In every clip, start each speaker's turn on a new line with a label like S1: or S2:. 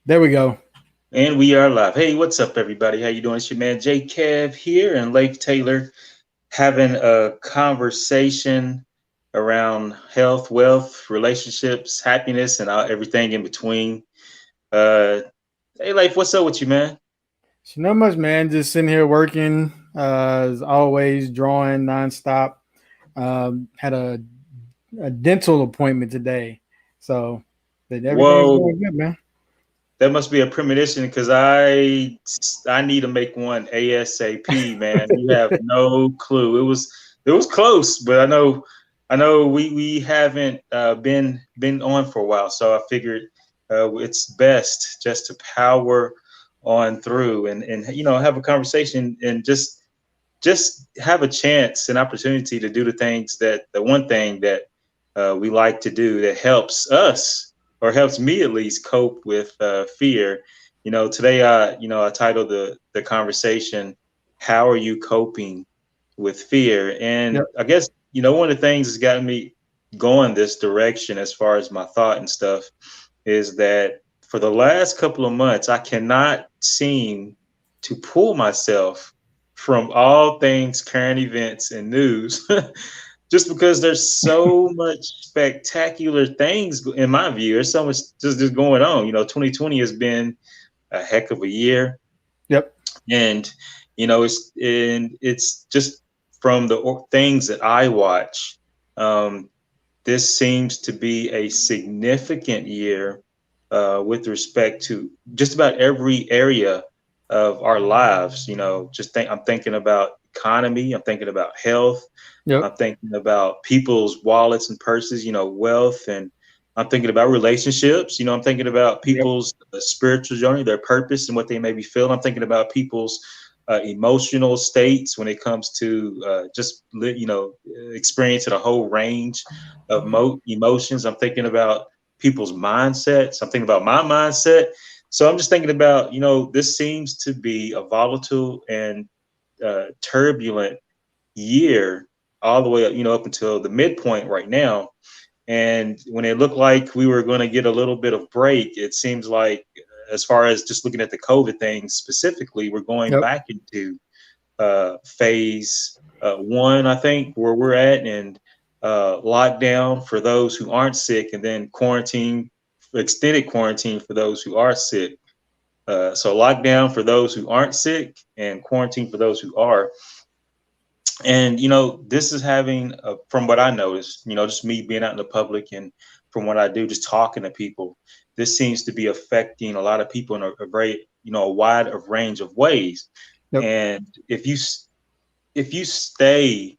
S1: There we go.
S2: And we are live. Hey, what's up, everybody? How you doing? It's your man Jay Kev here and Leif Taylor having a conversation around health, wealth, relationships, happiness, and everything in between. Uh, hey, Leif, what's up with you, man?
S1: So not much, man. Just sitting here working, as always, drawing nonstop. Had a dental appointment today, so but everything's
S2: Whoa,
S1: going good, man.
S2: that must be a premonition because I need to make one ASAP, man. You have no clue. It was close, but I know we haven't been on for a while, so I figured it's best just to power on through and have a conversation and just have a chance, an opportunity to do the one thing that we like to do that helps us or helps me at least cope with fear. Today, I titled the conversation, "How are you coping with fear?"
S1: Yep.
S2: And I guess one of the things that's gotten me going this direction as far as my thought and stuff is that for the last couple of months, I cannot seem to pull myself from all things current events and news just because there's so much spectacular things in my view. There's so much just going on. 2020 has been a heck of a year,
S1: Yep.
S2: and it's just from the things that I watch. Um, this seems to be a significant year with respect to just about every area of our lives. I'm thinking about economy, I'm thinking about health,
S1: Yep.
S2: I'm thinking about people's wallets and purses, wealth, and I'm thinking about relationships. I'm thinking about
S1: Yep.
S2: people's spiritual journey, their purpose, and what they may be feeling. I'm thinking about people's emotional states when it comes to experiencing a whole range of emotions. I'm thinking about people's mindsets. I'm thinking about my mindset. So I'm just thinking about, this seems to be a volatile and turbulent year all the way up, up until the midpoint right now. And when it looked like we were going to get a little bit of break, it seems like, as far as just looking at the COVID thing specifically, we're going
S1: Yep.
S2: back into phase one, I think, where we're at, and lockdown for those who aren't sick, and then quarantine, extended quarantine for those who are sick. So lockdown for those who aren't sick, and quarantine for those who are. And this is having, from what I noticed, just me being out in the public, and from what I do, just talking to people, this seems to be affecting a lot of people in a very, a wide of range of ways.
S1: Yep.
S2: And if you stay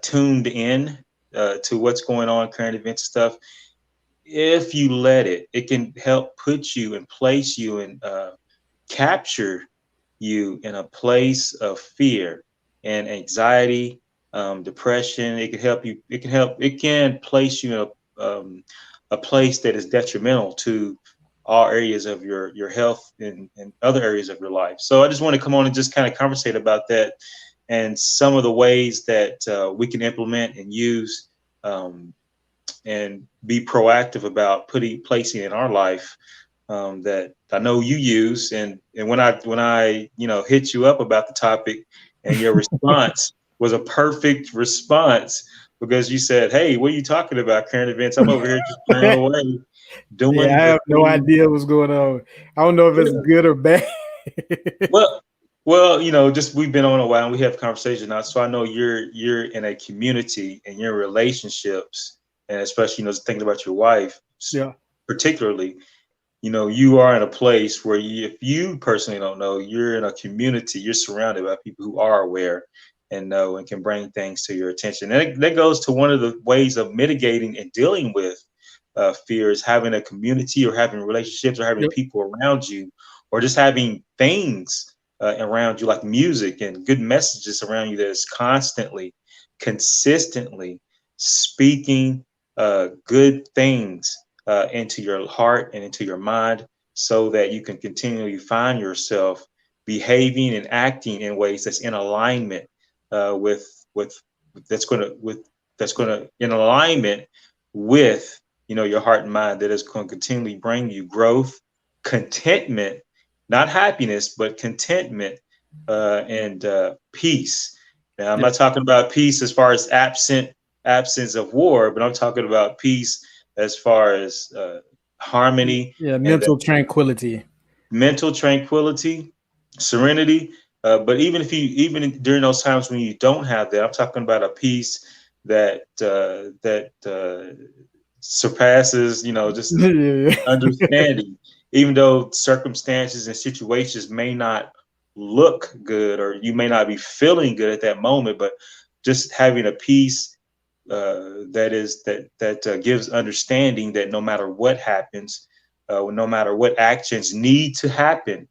S2: tuned in to what's going on, current events stuff, if you let it, it can help put you and place you and capture you in a place of fear and anxiety, depression. It can help you. It can help. It can place you in a place that is detrimental to all areas of your health and other areas of your life. So I just want to come on and just kind of conversate about that and some of the ways that we can implement and use, um, and be proactive about placing in our life, that I know you use. And when I hit you up about the topic, and your response was a perfect response, because you said, "Hey, what are you talking about? Current events? I'm over here just blown away
S1: Yeah,
S2: doing
S1: I
S2: the
S1: have no
S2: thing."
S1: idea what's going on. I don't know if it's good or bad.
S2: Well, well, just we've been on a while and we have conversations now, so I know you're in a community and your relationships, and especially thinking about your wife,
S1: Yeah.
S2: particularly. You are in a place where if you personally don't know, you're in a community, you're surrounded by people who are aware and know and can bring things to your attention. And that goes to one of the ways of mitigating and dealing with fear, is having a community, or having relationships, or having
S1: Yep.
S2: people around you, or just having things around you, like music and good messages around you, that is constantly, consistently speaking good things into your heart and into your mind, so that you can continually find yourself behaving and acting in ways that's in alignment with that's going to in alignment with your heart and mind, that is going to continually bring you growth, contentment, not happiness, but contentment, and peace. Now, I'm
S1: Yeah,
S2: not talking about peace as far as absence of war, but I'm talking about peace as far as harmony
S1: yeah,
S2: and
S1: mental tranquility.
S2: mental tranquility, serenity. But even during those times when you don't have that, I'm talking about a peace that surpasses, just
S1: Yeah.
S2: understanding. Even though circumstances and situations may not look good, or you may not be feeling good at that moment, but just having a peace that gives understanding that no matter what happens, no matter what actions need to happen,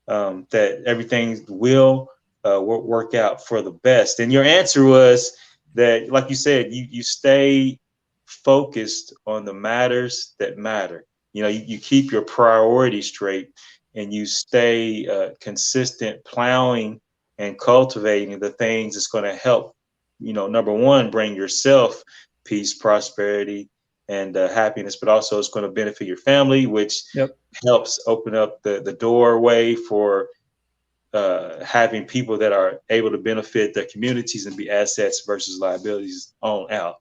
S2: that everything will work out for the best. And your answer was that, like you said, you stay focused on the matters that matter. You keep your priorities straight, and you stay consistent, plowing and cultivating the things that's going to help, number one, bring yourself peace, prosperity, and happiness, but also it's going to benefit your family, which
S1: Yep.
S2: helps open up the doorway for having people that are able to benefit their communities and be assets versus liabilities on out.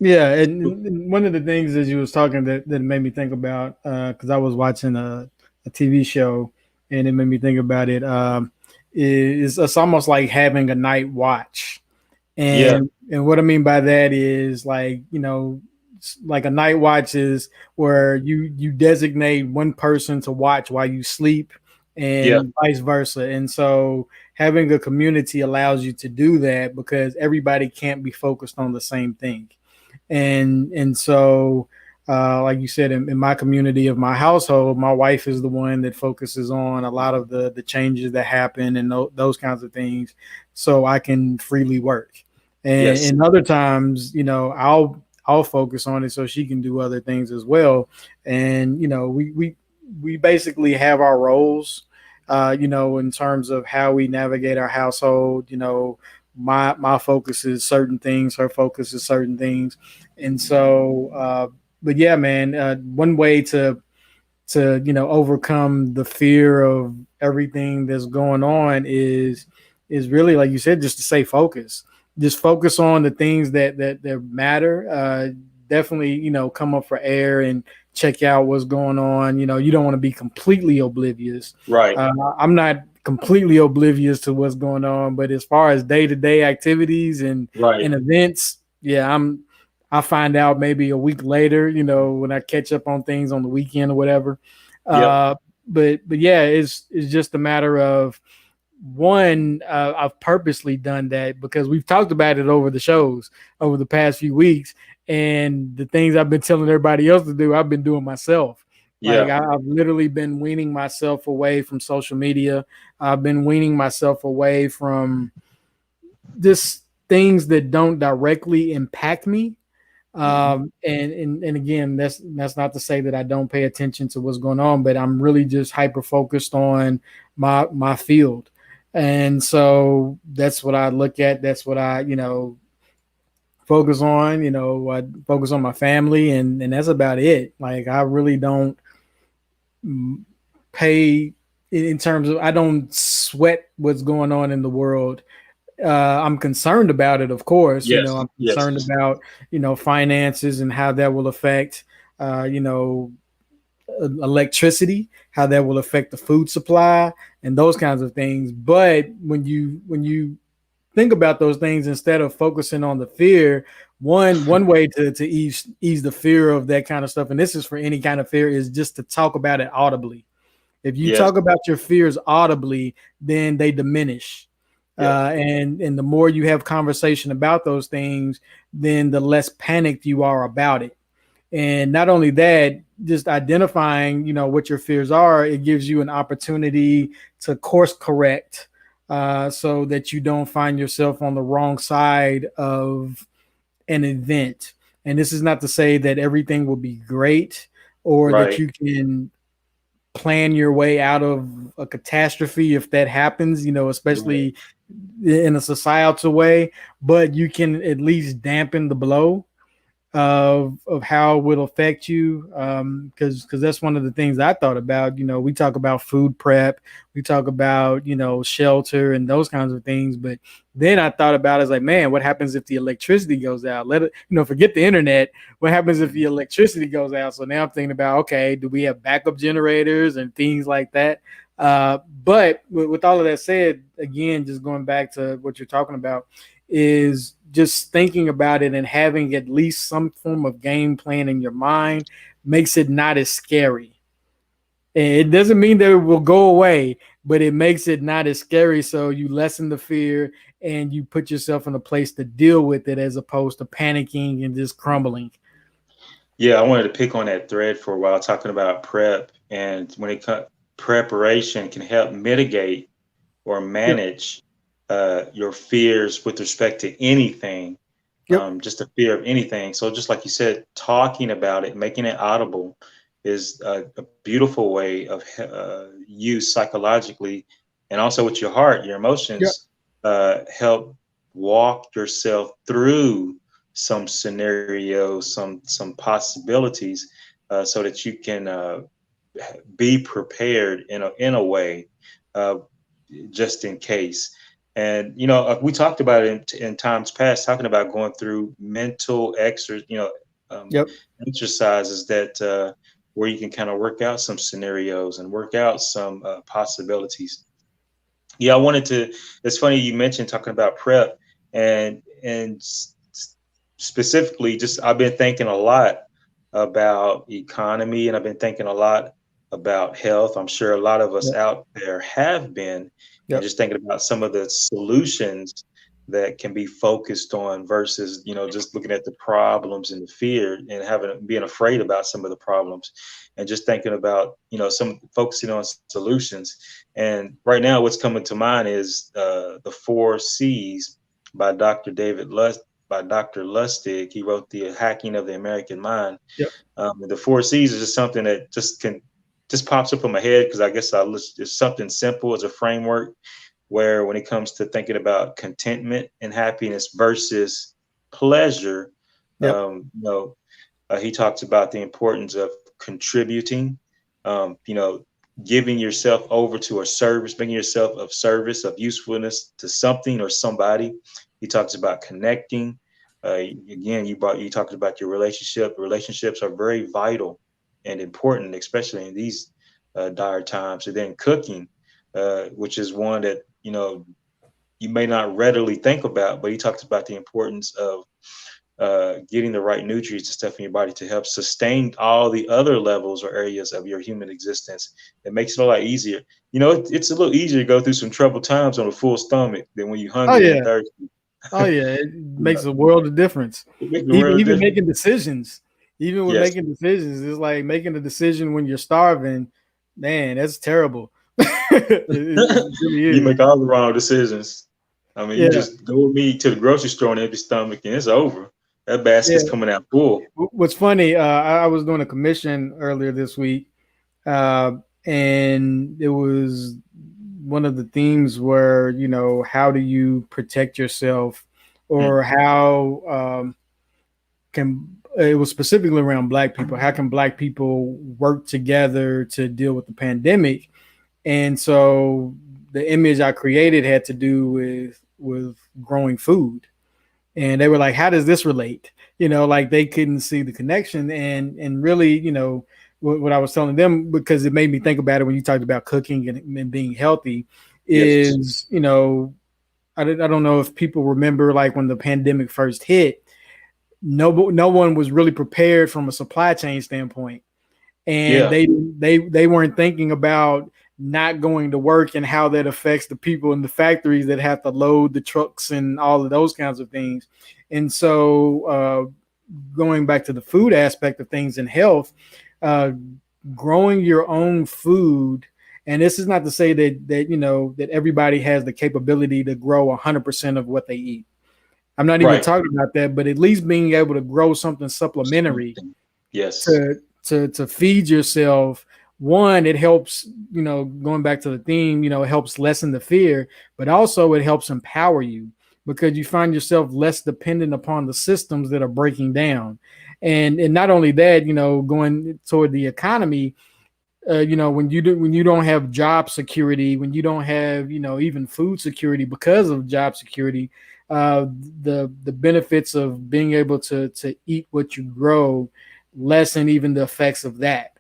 S1: Yeah, and one of the things as you was talking that made me think about, because I was watching a TV show and it made me think about it. Is it's almost like having a night watch,
S2: Yeah,
S1: and what I mean by that is like like a night watch is where you designate one person to watch while you sleep,
S2: yeah,
S1: and vice versa. And so having a community allows you to do that because everybody can't be focused on the same thing. And so like you said, in my community of my household, my wife is the one that focuses on a lot of the changes that happen and those kinds of things, so I can freely work.
S2: yes,
S1: And other times, I'll focus on it so she can do other things as well. And we basically have our roles, in terms of how we navigate our household. My focus is certain things, her focus is certain things. And so but yeah, man, one way to overcome the fear of everything that's going on is really, like you said, just to stay focused. Just focus on the things that matter. Definitely, come up for air and check out what's going on. You don't want to be completely oblivious.
S2: right,
S1: I'm not completely oblivious to what's going on, but as far as day to day activities
S2: right,
S1: and events, yeah, I find out maybe a week later, when I catch up on things on the weekend or whatever.
S2: yep,
S1: Uh, but yeah, it's just a matter of one. I've purposely done that because we've talked about it over the shows over the past few weeks, and the things I've been telling everybody else to do, I've been doing myself. Like
S2: yeah,
S1: I've literally been weaning myself away from social media. I've been weaning myself away from just things that don't directly impact me.
S2: hmm,
S1: And again, that's not to say that I don't pay attention to what's going on, but I'm really just hyper focused on my field. And so that's what I look at. That's what I focus on. I focus on my family, and that's about it. Like I really don't pay in terms of, I don't sweat what's going on in the world. I'm concerned about it, of course.
S2: yes,
S1: I'm
S2: yes,
S1: concerned about finances and how that will affect electricity, how that will affect the food supply and those kinds of things. But when you think about those things instead of focusing on the fear, one way to ease the fear of that kind of stuff, and this is for any kind of fear, is just to talk about it audibly. If you
S2: yes,
S1: talk about your fears audibly, then they diminish.
S2: yeah,
S1: And the more you have conversation about those things, then the less panicked you are about it. And not only that, just identifying, what your fears are, it gives you an opportunity to course correct, so that you don't find yourself on the wrong side of an event. And this is not to say that everything will be great or that
S2: right,
S1: you can plan your way out of a catastrophe if that happens,
S2: right,
S1: especially in a societal way, but you can at least dampen the blow. of how it will affect you, because that's one of the things I thought about. We talk about food prep, we talk about shelter and those kinds of things, but then I thought about it as like, man, what happens if the electricity goes out? Let it, forget the internet. What happens if the electricity goes out? So now I'm thinking about, okay, do we have backup generators and things like that? But with all of that said, again, just going back to what you're talking about, is just thinking about it and having at least some form of game plan in your mind makes it not as scary. And it doesn't mean that it will go away, but it makes it not as scary. So you lessen the fear and you put yourself in a place to deal with it as opposed to panicking and just crumbling.
S2: Yeah, I wanted to pick on that thread for a while, talking about prep, and when it comes, preparation can help mitigate or
S1: Yep.
S2: manage your fears with respect to anything,
S1: Yep.
S2: just the fear of anything. So just like you said, talking about it, making it audible is a beautiful way of use psychologically, and also with your heart, your
S1: Yep.
S2: emotions, help walk yourself through some scenarios, some possibilities, so that you can be prepared in a way, uh, just in case. And we talked about it in times past, talking about going through mental um,
S1: Yep.
S2: exercises that where you can kind of work out some scenarios and work out some possibilities. Yeah, I wanted to. It's funny you mentioned talking about prep, and specifically, just I've been thinking a lot about economy, and I've been thinking a lot about health. I'm sure a lot of us
S1: Yep.
S2: out there have been, and
S1: Yep.
S2: just thinking about some of the solutions that can be focused on versus just looking at the problems and the fear and having being afraid about some of the problems, and just thinking about some focusing on solutions. And right now, what's coming to mind is the Four C's by Dr. Lustig. He wrote The Hacking of the American Mind.
S1: Yep.
S2: The Four C's is just something that just pops up in my head because I guess it's something simple as a framework where when it comes to thinking about contentment and happiness versus pleasure,
S1: Yep.
S2: he talks about the importance of contributing, um, you know, giving yourself over to a service, making yourself of service, of usefulness to something or somebody. He talks about connecting. Again, you talked about your relationship. Relationships are very vital and important, especially in these dire times. And then cooking, which is one that you may not readily think about, but he talks about the importance of getting the right nutrients and stuff in your body to help sustain all the other levels or areas of your human existence. It makes it a lot easier. It's a little easier to go through some troubled times on a full stomach than when you're
S1: Oh
S2: hungry and
S1: yeah.
S2: thirsty.
S1: Oh yeah. It
S2: You know,
S1: makes a world of difference.
S2: it makes a
S1: Even
S2: world of
S1: even
S2: difference.
S1: making decisions. Even with
S2: Yes.
S1: making decisions, it's like making a decision when you're starving. Man, that's terrible. It really
S2: You
S1: is.
S2: make all the wrong decisions. I mean, you
S1: Yeah.
S2: just go with me to the grocery store on empty stomach and it's over. That
S1: Yeah.
S2: basket's coming out full.
S1: What's funny, I was doing a commission earlier this week, uh, and it was one of the themes where, how do you protect yourself,
S2: Mm,
S1: or how can it was specifically around Black people. How can Black people work together to deal with the pandemic? And so the image I created had to do with growing food, and they were like, how does this relate? Like they couldn't see the connection. And really, what I was telling them, because it made me think about it when you talked about cooking and being healthy,
S2: yes.
S1: is, I don't know if people remember, like when the pandemic first hit, no one was really prepared from a supply chain standpoint, and
S2: Yeah.
S1: they weren't thinking about not going to work and how that affects the people in the factories that have to load the trucks and all of those kinds of things. And so, going back to the food aspect of things in health, uh, growing your own food. And this is not to say that everybody has the capability to grow 100% of what they eat. I'm not even
S2: Right.
S1: talking about that, but at least being able to grow something supplementary
S2: Something. Yes.
S1: to feed yourself. One, it helps, going back to the theme, it helps lessen the fear, but also it helps empower you, because you find yourself less dependent upon the systems that are breaking down. And not only that, going toward the economy, when you don't have job security, when you don't have even food security because of job security, uh, the benefits of being able to eat what you grow lessen even the effects of that.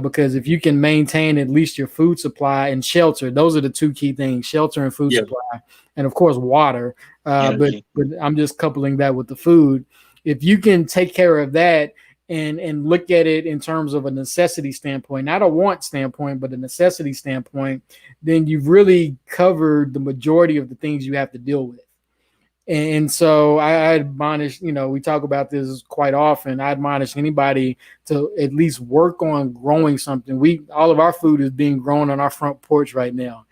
S1: Because if you can maintain at least your food supply and shelter, those are the two key things: shelter and food
S2: Yeah.
S1: supply, and of course water. But
S2: Energy.
S1: but I'm just coupling that with the food. If you can take care of that and look at it in terms of a necessity standpoint, not a want standpoint, but a necessity standpoint, then you've really covered the majority of the things you have to deal with. And so I admonish, we talk about this quite often. I admonish anybody to at least work on growing something. All of our food is being grown on our front porch right now,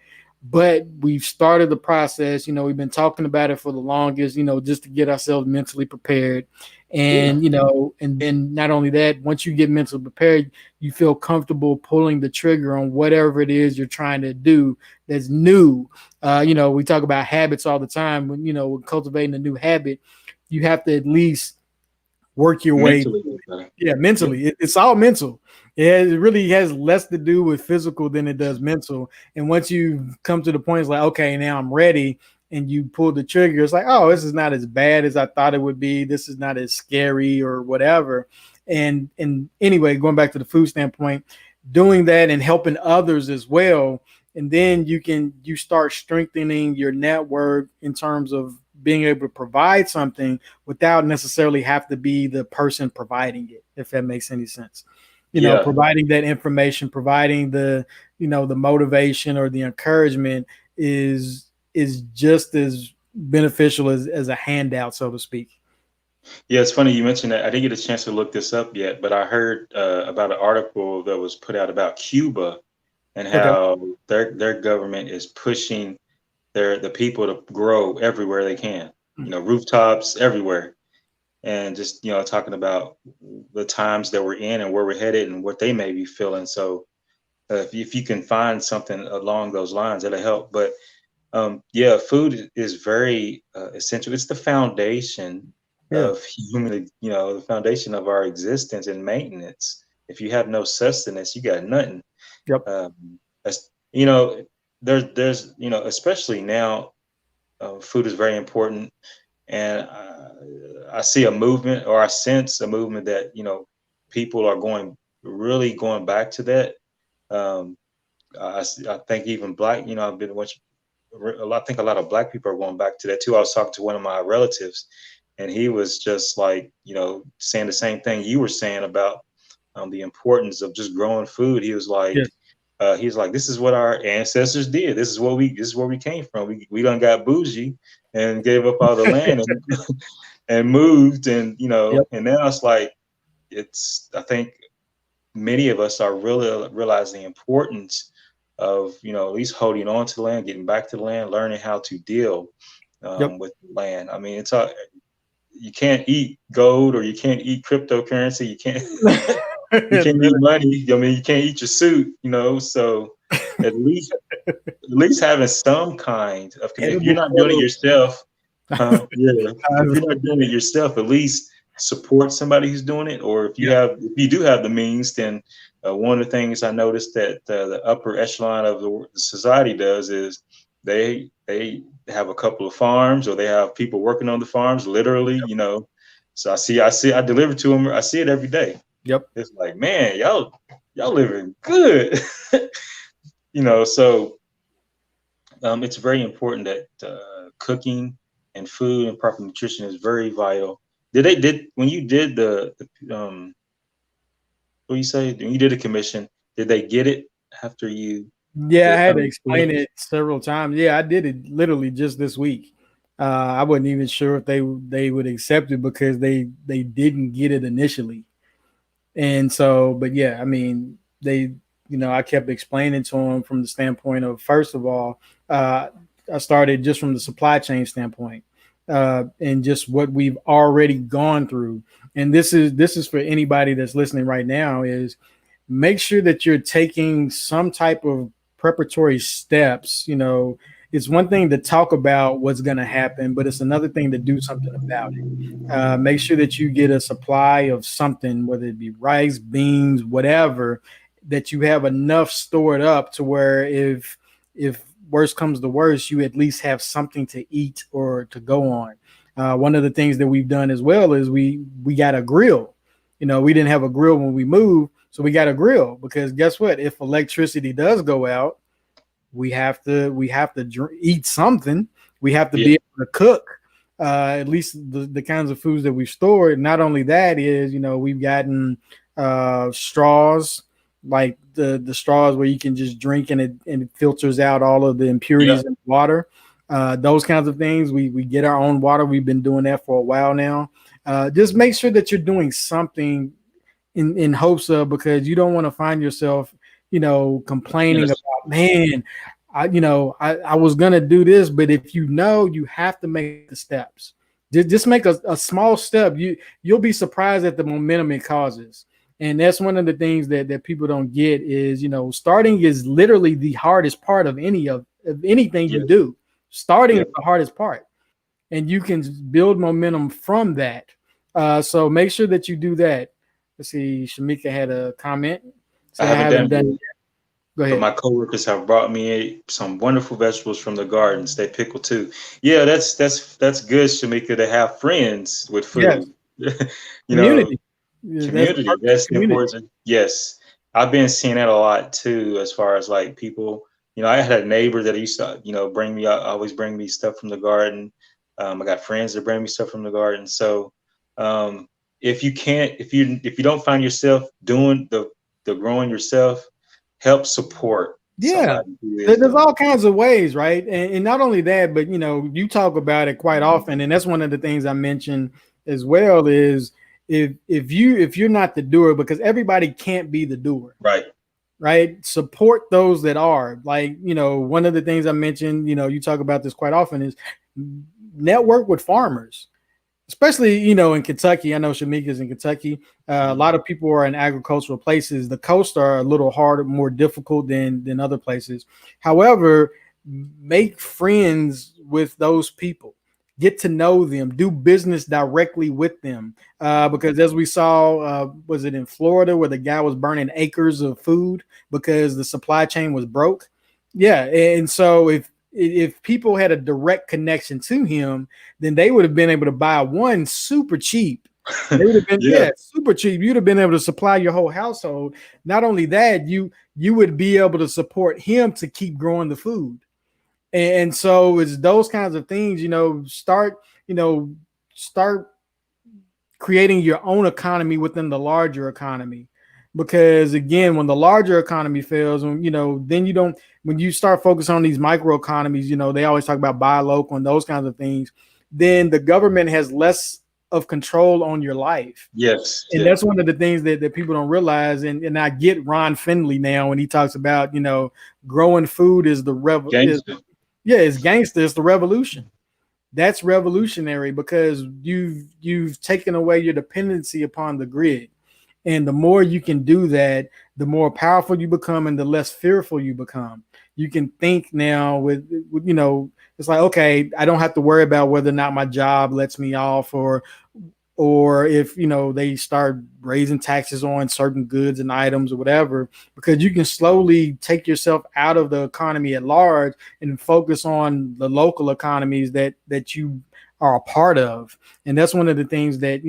S1: but we've started the process. We've been talking about it for the longest, just to get ourselves mentally prepared. And, and then not only that, once you get mentally prepared, you feel comfortable pulling the trigger on whatever it is you're trying to do that's new. We talk about habits all the time. When cultivating a new habit, you have to at least work your way.
S2: Mentally.
S1: Yeah, mentally. It's all mental. It really has less to do with physical than it does mental. And once you come to the point, it's like, okay, now I'm ready, and you pull the trigger, it's like, oh, this is not as bad as I thought it would be. This is not as scary or whatever. And anyway, going back to the food standpoint, doing that and helping others as well. And then you start strengthening your network in terms of being able to provide something without necessarily have to be the person providing it, if that makes any sense. Providing that information, providing the motivation or the encouragement is just as beneficial as a handout, so to speak.
S2: Yeah, it's funny you mentioned that. I didn't get a chance to look this up yet, but I heard about an article that was put out about Cuba and
S1: Okay.
S2: how their government is pushing the people to grow everywhere they can. Rooftops everywhere, and just talking about the times that we're in and where we're headed and what they may be feeling. So if you can find something along those lines, that'll help. But yeah, food is very essential. It's the foundation
S1: Yeah.
S2: of human, the foundation of our existence and maintenance. If you have no sustenance, you got nothing.
S1: Yep.
S2: That's, you know, there's, especially now, food is very important. And I see a movement, or I sense a movement that, people are really going back to that. Um, I think even black, I've been watching I think a lot of black people are going back to that too. I was talking to one of my relatives, and he was just like, saying the same thing you were saying about the importance of just growing food. He was like,
S1: Yes.
S2: this is what our ancestors did. This is where we came from. We done got bougie and gave up all the land and, and moved, and
S1: Yep.
S2: and now it's like I think many of us are really realizing the importance of at least holding on to the land, getting back to the land, learning how to deal
S1: Yep.
S2: with the land. I mean, you can't eat gold, or you can't eat cryptocurrency. You can't eat money. I mean, you can't eat your suit. So at least having some kind of, if you're not doing it yourself, yeah, if you're not doing it yourself, at least support somebody who's doing it. Or if you do have the means, then one of the things I noticed that the upper echelon of the society does is they have a couple of farms, or they have people working on the farms, literally. So I deliver to them. I see it every day.
S1: Yep.
S2: It's like, man, y'all living good. So it's very important that cooking and food and proper nutrition is very vital. When you did what you say, when you did a commission, did they get it after you?
S1: Yeah, I had to explain it several times. Yeah, I did it literally just this week. I wasn't even sure if they would accept it because they didn't get it initially. And so, but yeah, I mean, I kept explaining to them from the standpoint of, first of all, I started just from the supply chain standpoint, and just what we've already gone through. And this is for anybody that's listening right now, is make sure that you're taking some type of preparatory steps, it's one thing to talk about what's going to happen, but it's another thing to do something about it. Make sure that you get a supply of something, whether it be rice, beans, whatever, that you have enough stored up to where if worst comes to worst, you at least have something to eat or to go on. One of the things that we've done as well is we got a grill. We didn't have a grill when we moved, so we got a grill because guess what? If electricity does go out, we have to eat something. We have to be able to cook at least the kinds of foods that we've stored. Not only that is, we've gotten straws, like the straws where you can just drink and it filters out all of the impurities in water. Those kinds of things. We get our own water. We've been doing that for a while now. Just make sure that you're doing something in hopes of, because you don't want to find yourself, complaining about, man, I was going to do this, but if you have to make the steps. Just make a small step. You'll be surprised at the momentum it causes. And that's one of the things that people don't get is, starting is literally the hardest part of anything you do. Starting is the hardest part. And you can build momentum from that. So make sure that you do that. Let's see, Shamika had a comment.
S2: I haven't done it.
S1: Go ahead.
S2: But my coworkers have brought me some wonderful vegetables from the gardens. They pickle too. Yeah, that's good, Shamika, to have friends with food.
S1: Yes. Community.
S2: That's important. Yes. I've been seeing that a lot too, as far as like people, I had a neighbor that used to, always bring me stuff from the garden. I got friends that bring me stuff from the garden. So if you don't find yourself doing the growing yourself, help support.
S1: There's all kinds of ways, right? And not only that, but you talk about it quite often, and that's one of the things I mentioned as well is if you're not the doer, because everybody can't be the doer, right? Support those that are. Like, one of the things I mentioned, you talk about this quite often, is network with farmers. Especially, in Kentucky. I know Shamika's in Kentucky. A lot of people are in agricultural places. The coasts are a little harder, more difficult than other places. However, make friends with those people. Get to know them. Do business directly with them. Because as we saw, was it in Florida where the guy was burning acres of food because the supply chain was broke? Yeah. And so if people had a direct connection to him, then they would have been able to buy one super cheap. They would have been super cheap. You'd have been able to supply your whole household. Not only that, you would be able to support him to keep growing the food. And so it's those kinds of things, start creating your own economy within the larger economy. Because again, when the larger economy fails, then when you start focusing on these micro economies, they always talk about buy local and those kinds of things, then the government has less of control on your life.
S2: Yes.
S1: And that's one of the things that people don't realize. And I get Ron Finley now when he talks about, growing food is the revolution. It's gangster. It's the revolution. That's revolutionary because you've taken away your dependency upon the grid. And the more you can do that, the more powerful you become and the less fearful you become. You can think now with it's like, okay, I don't have to worry about whether or not my job lets me off or if, they start raising taxes on certain goods and items or whatever, because you can slowly take yourself out of the economy at large and focus on the local economies that you are a part of. And that's one of the things that,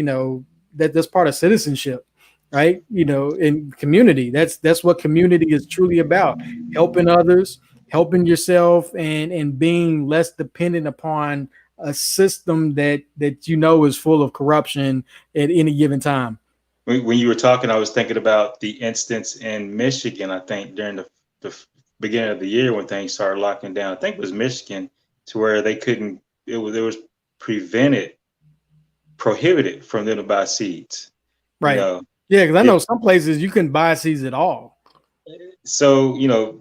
S1: that's part of citizenship. Right. In community, that's what community is truly about. Helping others, helping yourself, and being less dependent upon a system that is full of corruption at any given time.
S2: When you were talking, I was thinking about the instance in Michigan, I think during the beginning of the year when things started locking down. I think it was Michigan, to where they couldn't, it was prohibited from them to buy seeds.
S1: Right. Yeah, because I know some places you couldn't buy seeds at all.
S2: So,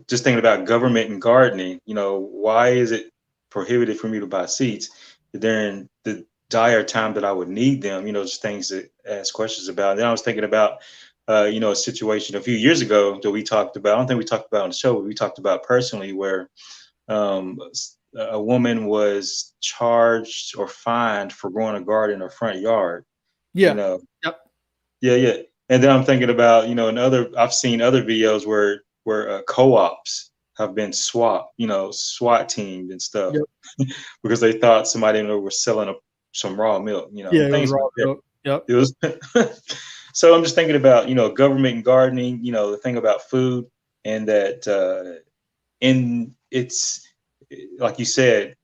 S2: just thinking about government and gardening, why is it prohibited for me to buy seeds during the dire time that I would need them? Just things to ask questions about. And then I was thinking about, a situation a few years ago that we talked about. I don't think we talked about on the show, but we talked about personally where a woman was charged or fined for growing a garden in her front yard. You
S1: Yeah.
S2: know,
S1: Yep.
S2: yeah, yeah. And then I'm thinking about, I've seen other videos where co-ops have been swapped, SWAT teamed and stuff
S1: Yep.
S2: because they thought somebody was selling some raw milk,
S1: Yeah,
S2: and
S1: it was
S2: things
S1: raw
S2: like that.
S1: milk. Yep.
S2: It was so I'm just thinking about, government and gardening, the thing about food, and that in it's like you said,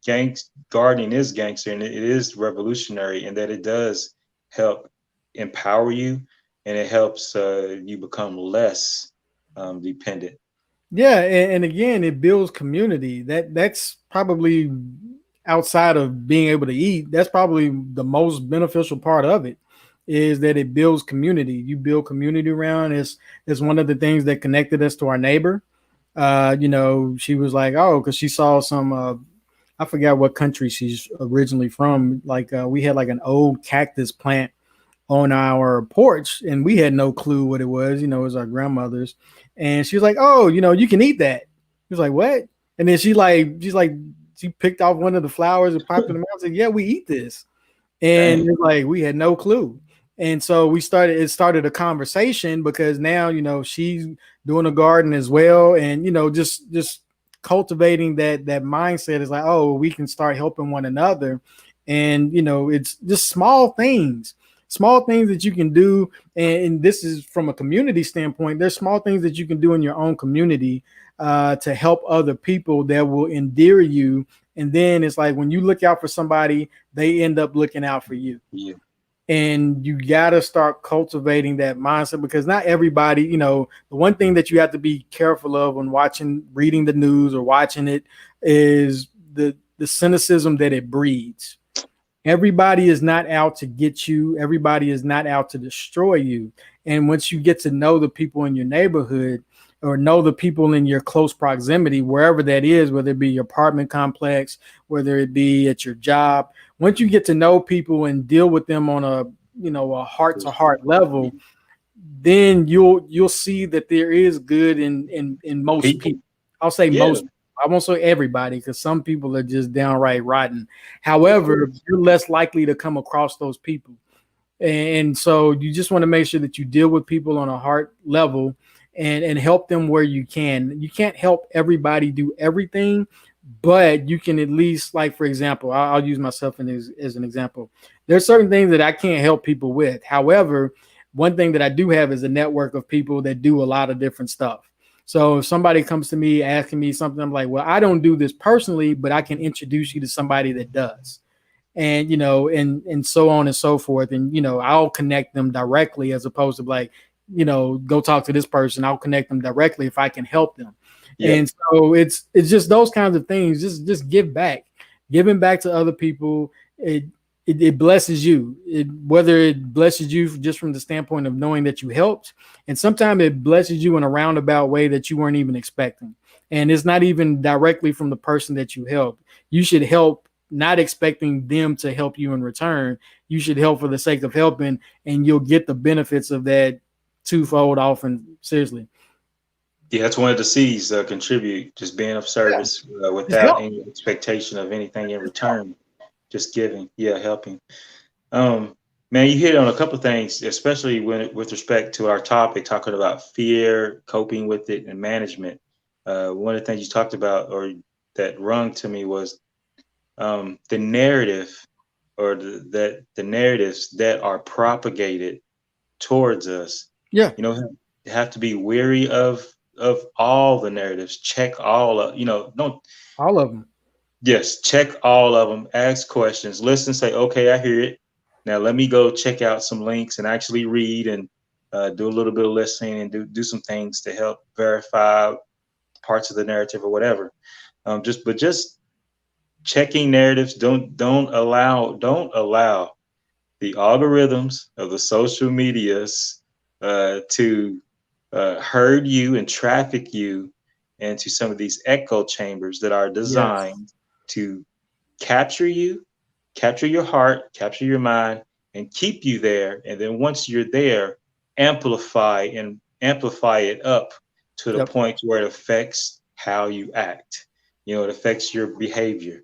S2: gardening is gangster, and it is revolutionary, and that it does help empower you, and it helps you become less dependent.
S1: Yeah, and again, it builds community. That's probably outside of being able to eat. That's probably the most beneficial part of it, is that it builds community. You build community around. It's one of the things that connected us to our neighbor. She was like, oh, because she saw some. I forgot what country she's originally from. Like we had like an old cactus plant on our porch, and we had no clue what it was. It was our grandmother's, and she was like, "Oh, you can eat that." He was like, "What?" And then she picked off one of the flowers and popped in the mouth. And said, "Yeah, we eat this." And
S2: Dang.
S1: it's like we had no clue. And so it started a conversation, because now, she's doing a garden as well. And, just cultivating that mindset is like, oh, we can start helping one another. And, it's just small things that you can do. And this is from a community standpoint. There's small things that you can do in your own community to help other people that will endear you. And then it's like when you look out for somebody, they end up looking out for you.
S2: Yeah.
S1: And you got to start cultivating that mindset, because not everybody, the one thing that you have to be careful of when reading the news or watching it is the cynicism that it breeds. Everybody is not out to get you. Everybody is not out to destroy you. And once you get to know the people in your neighborhood, or know the people in your close proximity, wherever that is, whether it be your apartment complex, whether it be at your job, once you get to know people and deal with them on a heart to heart level, then you'll see that there is good in most people. I'll say
S2: Yeah.
S1: most. I won't say everybody, because some people are just downright rotten. However, you're less likely to come across those people. And so you just want to make sure that you deal with people on a heart level, and help them where you can. You can't help everybody do everything, but you can at least, like, for example, I'll use myself as an example. There's certain things that I can't help people with. However, one thing that I do have is a network of people that do a lot of different stuff. So if somebody comes to me asking me something, I'm like, well, I don't do this personally, but I can introduce you to somebody that does. And and so on and so forth. And I'll connect them directly, as opposed to like, go talk to this person. I'll connect them directly if I can help them.
S2: Yeah.
S1: And so it's just those kinds of things. Just give back. Giving back to other people, it blesses you. Whether it blesses you just from the standpoint of knowing that you helped, and sometimes it blesses you in a roundabout way that you weren't even expecting. And it's not even directly from the person that you helped. You should help, not expecting them to help you in return. You should help for the sake of helping, and you'll get the benefits of that twofold often. Seriously.
S2: Yeah, that's one of the C's, contribute, just being of service without any expectation of anything in return, just giving. Yeah, helping. Man, you hit on a couple of things, especially with respect to our topic, talking about fear, coping with it, and management. One of the things you talked about, or that rung to me, was the narrative, or the narratives that are propagated towards us.
S1: Yeah.
S2: You have to be wary of all the narratives. Check all of, don't.
S1: All of them.
S2: Yes, check all of them. Ask questions. Listen. Say, okay, I hear it. Now let me go check out some links and actually read and do a little bit of listening and do some things to help verify parts of the narrative or whatever. Just checking narratives. Don't allow the algorithms of the social medias to herd you and traffic you into some of these echo chambers that are designed to capture you, capture your heart, capture your mind, and keep you there. And then once you're there, amplify it up to the point where it affects how you act. it affects your behavior.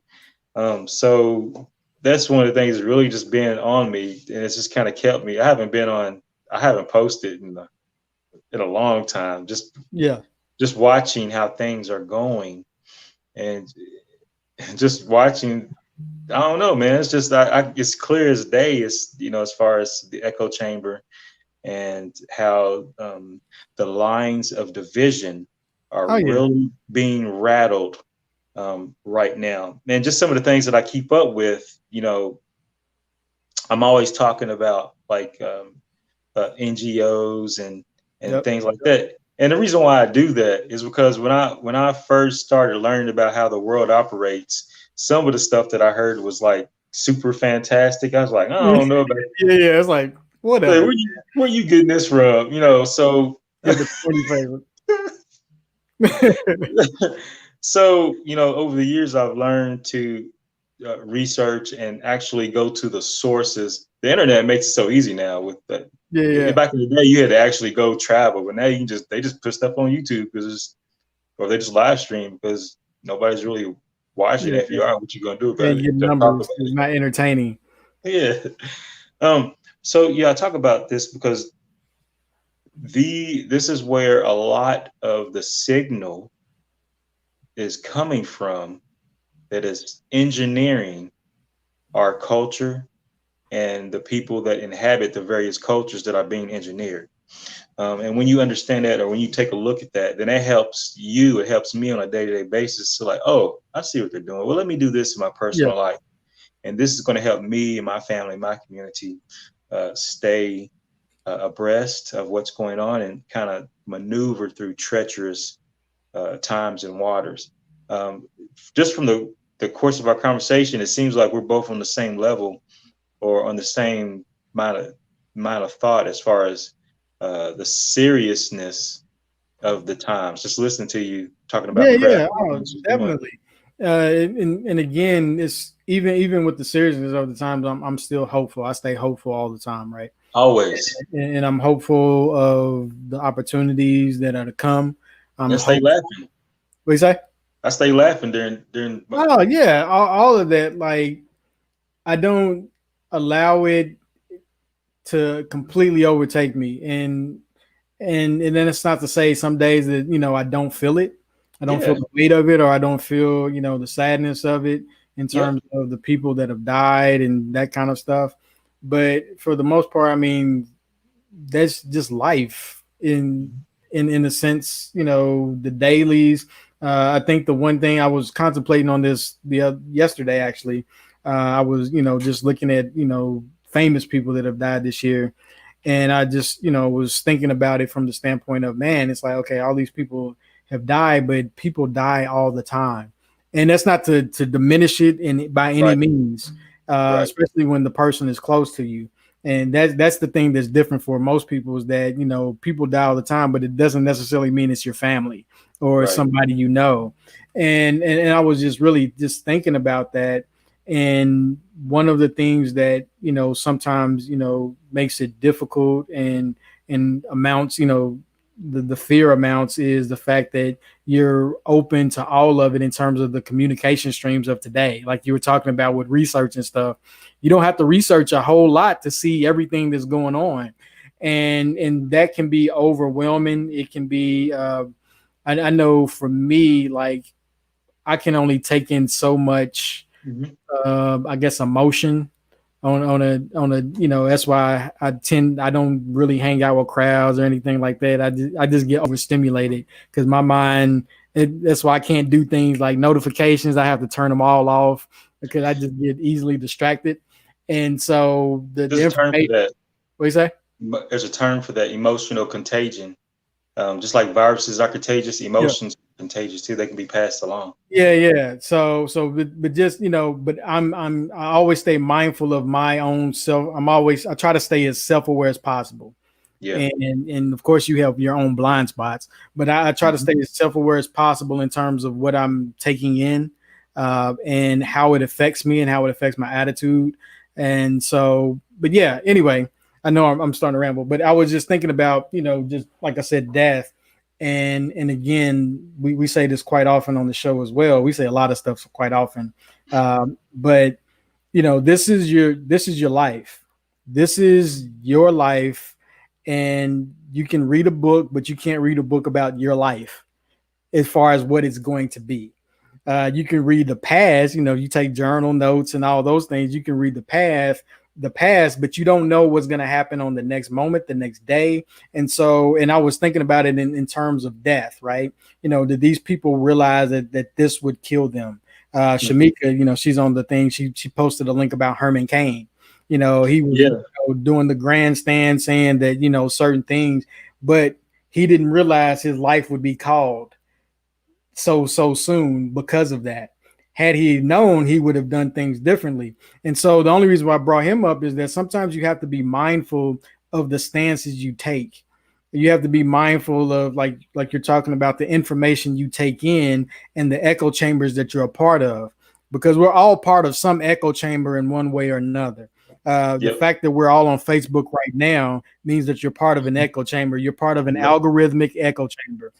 S2: So that's one of the things that's really just been on me, and it's just kind of kept me. I haven't posted in a long time.
S1: Yeah.
S2: Just watching how things are going, and just watching. I don't know, man. It's just it's clear as day. It's as far as the echo chamber and how the lines of division are
S1: Oh yeah.
S2: really being rattled right now. And just some of the things that I keep up with, I'm always talking about like NGOs and
S1: Yep.
S2: things like that. And the reason why I do that is because when I first started learning about how the world operates, some of the stuff that I heard was like super fantastic. I was like, I
S1: Yeah.
S2: don't know about it.
S1: Yeah. It's like
S2: Like,
S1: whatever.
S2: where you getting this from? So
S1: Get the corny favorite.
S2: so over the years I've learned to research and actually go to the sources. The internet makes it so easy now. With that,
S1: Yeah. Yeah.
S2: back in the day, you had to actually go travel, but now you can they just put stuff on YouTube or they just live stream because nobody's really watching
S1: Yeah.
S2: it. If you are, what you gonna do about
S1: And
S2: it?
S1: your
S2: Just talk
S1: numbers
S2: about
S1: is not entertaining.
S2: it. Yeah. So yeah, I talk about this because this is where a lot of the signal is coming from, that is engineering our culture and the people that inhabit the various cultures that are being engineered. And when you understand that, or when you take a look at that, then it helps me on a day-to-day basis to like, oh, I see what they're doing. Well, let me do this in my
S1: Yeah.
S2: personal life. And this is going to help me and my family, my community, stay abreast of what's going on and kind of maneuver through treacherous times and waters. Just from the course of our conversation, it seems like we're both on the same level or on the same amount of thought as far as the seriousness of the times. Just listening to you talking
S1: Yeah.
S2: about craft.
S1: Yeah. Oh, definitely. And again, it's even with the seriousness of the times, I'm still hopeful. I stay hopeful all the time, right?
S2: Always.
S1: And I'm hopeful of the opportunities that are to come. I'm
S2: And stay
S1: hopeful.
S2: laughing.
S1: What you say?
S2: I stay laughing during
S1: Oh yeah, all of that. Like I don't allow it to completely overtake me, and then it's not to say some days that I don't feel it. I don't feel
S2: yeah.
S1: the weight of it, or I don't feel the sadness of it in
S2: Yep.
S1: terms of the people that have died and that kind of stuff. But for the most part, I mean, that's just life in a sense. The dailies. I think the one thing I was contemplating on this yesterday actually, I was just looking at famous people that have died this year, and I just was thinking about it from the standpoint of, man, it's like, okay, all these people have died, but people die all the time, and that's not to diminish it by any
S2: Right.
S1: means,
S2: Right.
S1: especially when the person is close to you. And that's the thing that's different for most people, is that people die all the time, but it doesn't necessarily mean it's your family or
S2: Right.
S1: somebody and I was just really just thinking about that. And one of the things that sometimes makes it difficult and amounts the fear amounts is the fact that you're open to all of it in terms of the communication streams of today, like you were talking about with research and stuff. You don't have to research a whole lot to see everything that's going on, and that can be overwhelming. It can be I know for me, like, I can only take in so much,
S2: Mhm.
S1: I guess, emotion on a that's why I don't really hang out with crowds or anything like that. I just get overstimulated because my mind, that's why I can't do things like notifications. I have to turn them all off because I just get easily distracted. And so the
S2: There's a term for
S1: information,
S2: that.
S1: what do you say?
S2: There's a term for that, emotional contagion. Just like viruses are contagious,
S1: Yeah.
S2: emotions are contagious too. They can be passed along.
S1: Yeah. But just but I always stay mindful of my own self. I try to stay as self-aware as possible.
S2: Yeah.
S1: And of course you have your own blind spots, but I try to
S2: Mhm.
S1: stay as self-aware as possible in terms of what I'm taking in, and how it affects me and how it affects my attitude. And so, but yeah, anyway, I know I'm starting to ramble, but I was just thinking about, just like I said, death. And again, we say this quite often on the show as well. We say a lot of stuff quite often, but this is your life. This is your life, and you can read a book, but you can't read a book about your life as far as what it's going to be. You can read the past, you take journal notes and all those things. You can read the past, but you don't know what's going to happen on the next moment, the next day. And I was thinking about it in terms of death, right? Did these people realize that this would kill them? Shamika, she's on the thing. She posted a link about Herman Cain. He was doing the grandstand saying that, certain things, but he didn't realize his life would be called so soon because of that. Had he known, he would have done things differently. And so the only reason why I brought him up is that sometimes you have to be mindful of the stances you take. You have to be mindful of like you're talking about the information you take in and the echo chambers that you're a part of, because we're all part of some echo chamber in one way or another. The fact that we're all on Facebook right now means that you're part of an echo chamber. You're part of an algorithmic echo chamber,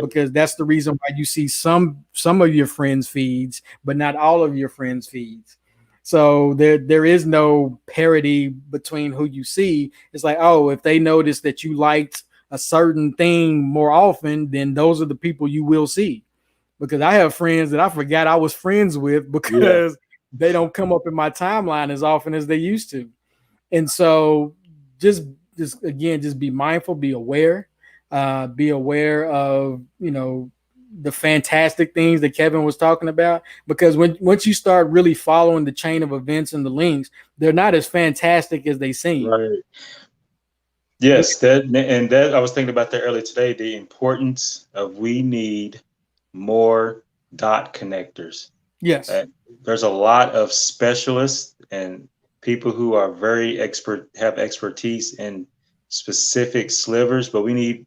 S1: because that's the reason why you see some of your friends' feeds, but not all of your friends' feeds. So there is no parity between who you see. It's like, oh, if they notice that you liked a certain thing more often, then those are the people you will see. Because I have friends that I forgot I was friends with because they don't come up in my timeline as often as they used to. And so just be mindful, be aware of, the fantastic things that Kevin was talking about, because once you start really following the chain of events and the links, they're not as fantastic as they seem.
S2: Right. Yes. That I was thinking about that earlier today, the importance of, we need more dot connectors.
S1: Yes.
S2: There's a lot of specialists and people who are very expert, have expertise in specific slivers, but we need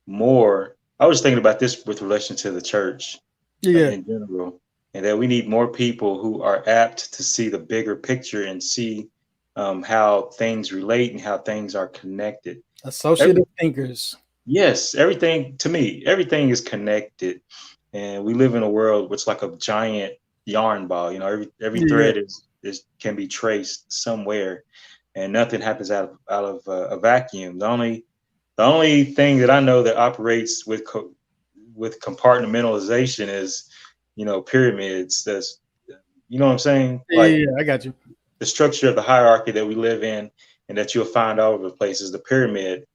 S2: more. I was thinking about this with relation to the church in general, and that we need more people who are apt to see the bigger picture and see how things relate and how things are connected.
S1: Associative thinkers.
S2: Yes, everything is connected, and we live in a world which is like a giant yarn ball. Every thread is can be traced somewhere, and nothing happens out of a vacuum. The only thing that I know that operates with compartmentalization is, pyramids. That's, you know what I'm saying?
S1: I got you.
S2: The structure of the hierarchy that we live in, and that you'll find all over the place, is the pyramid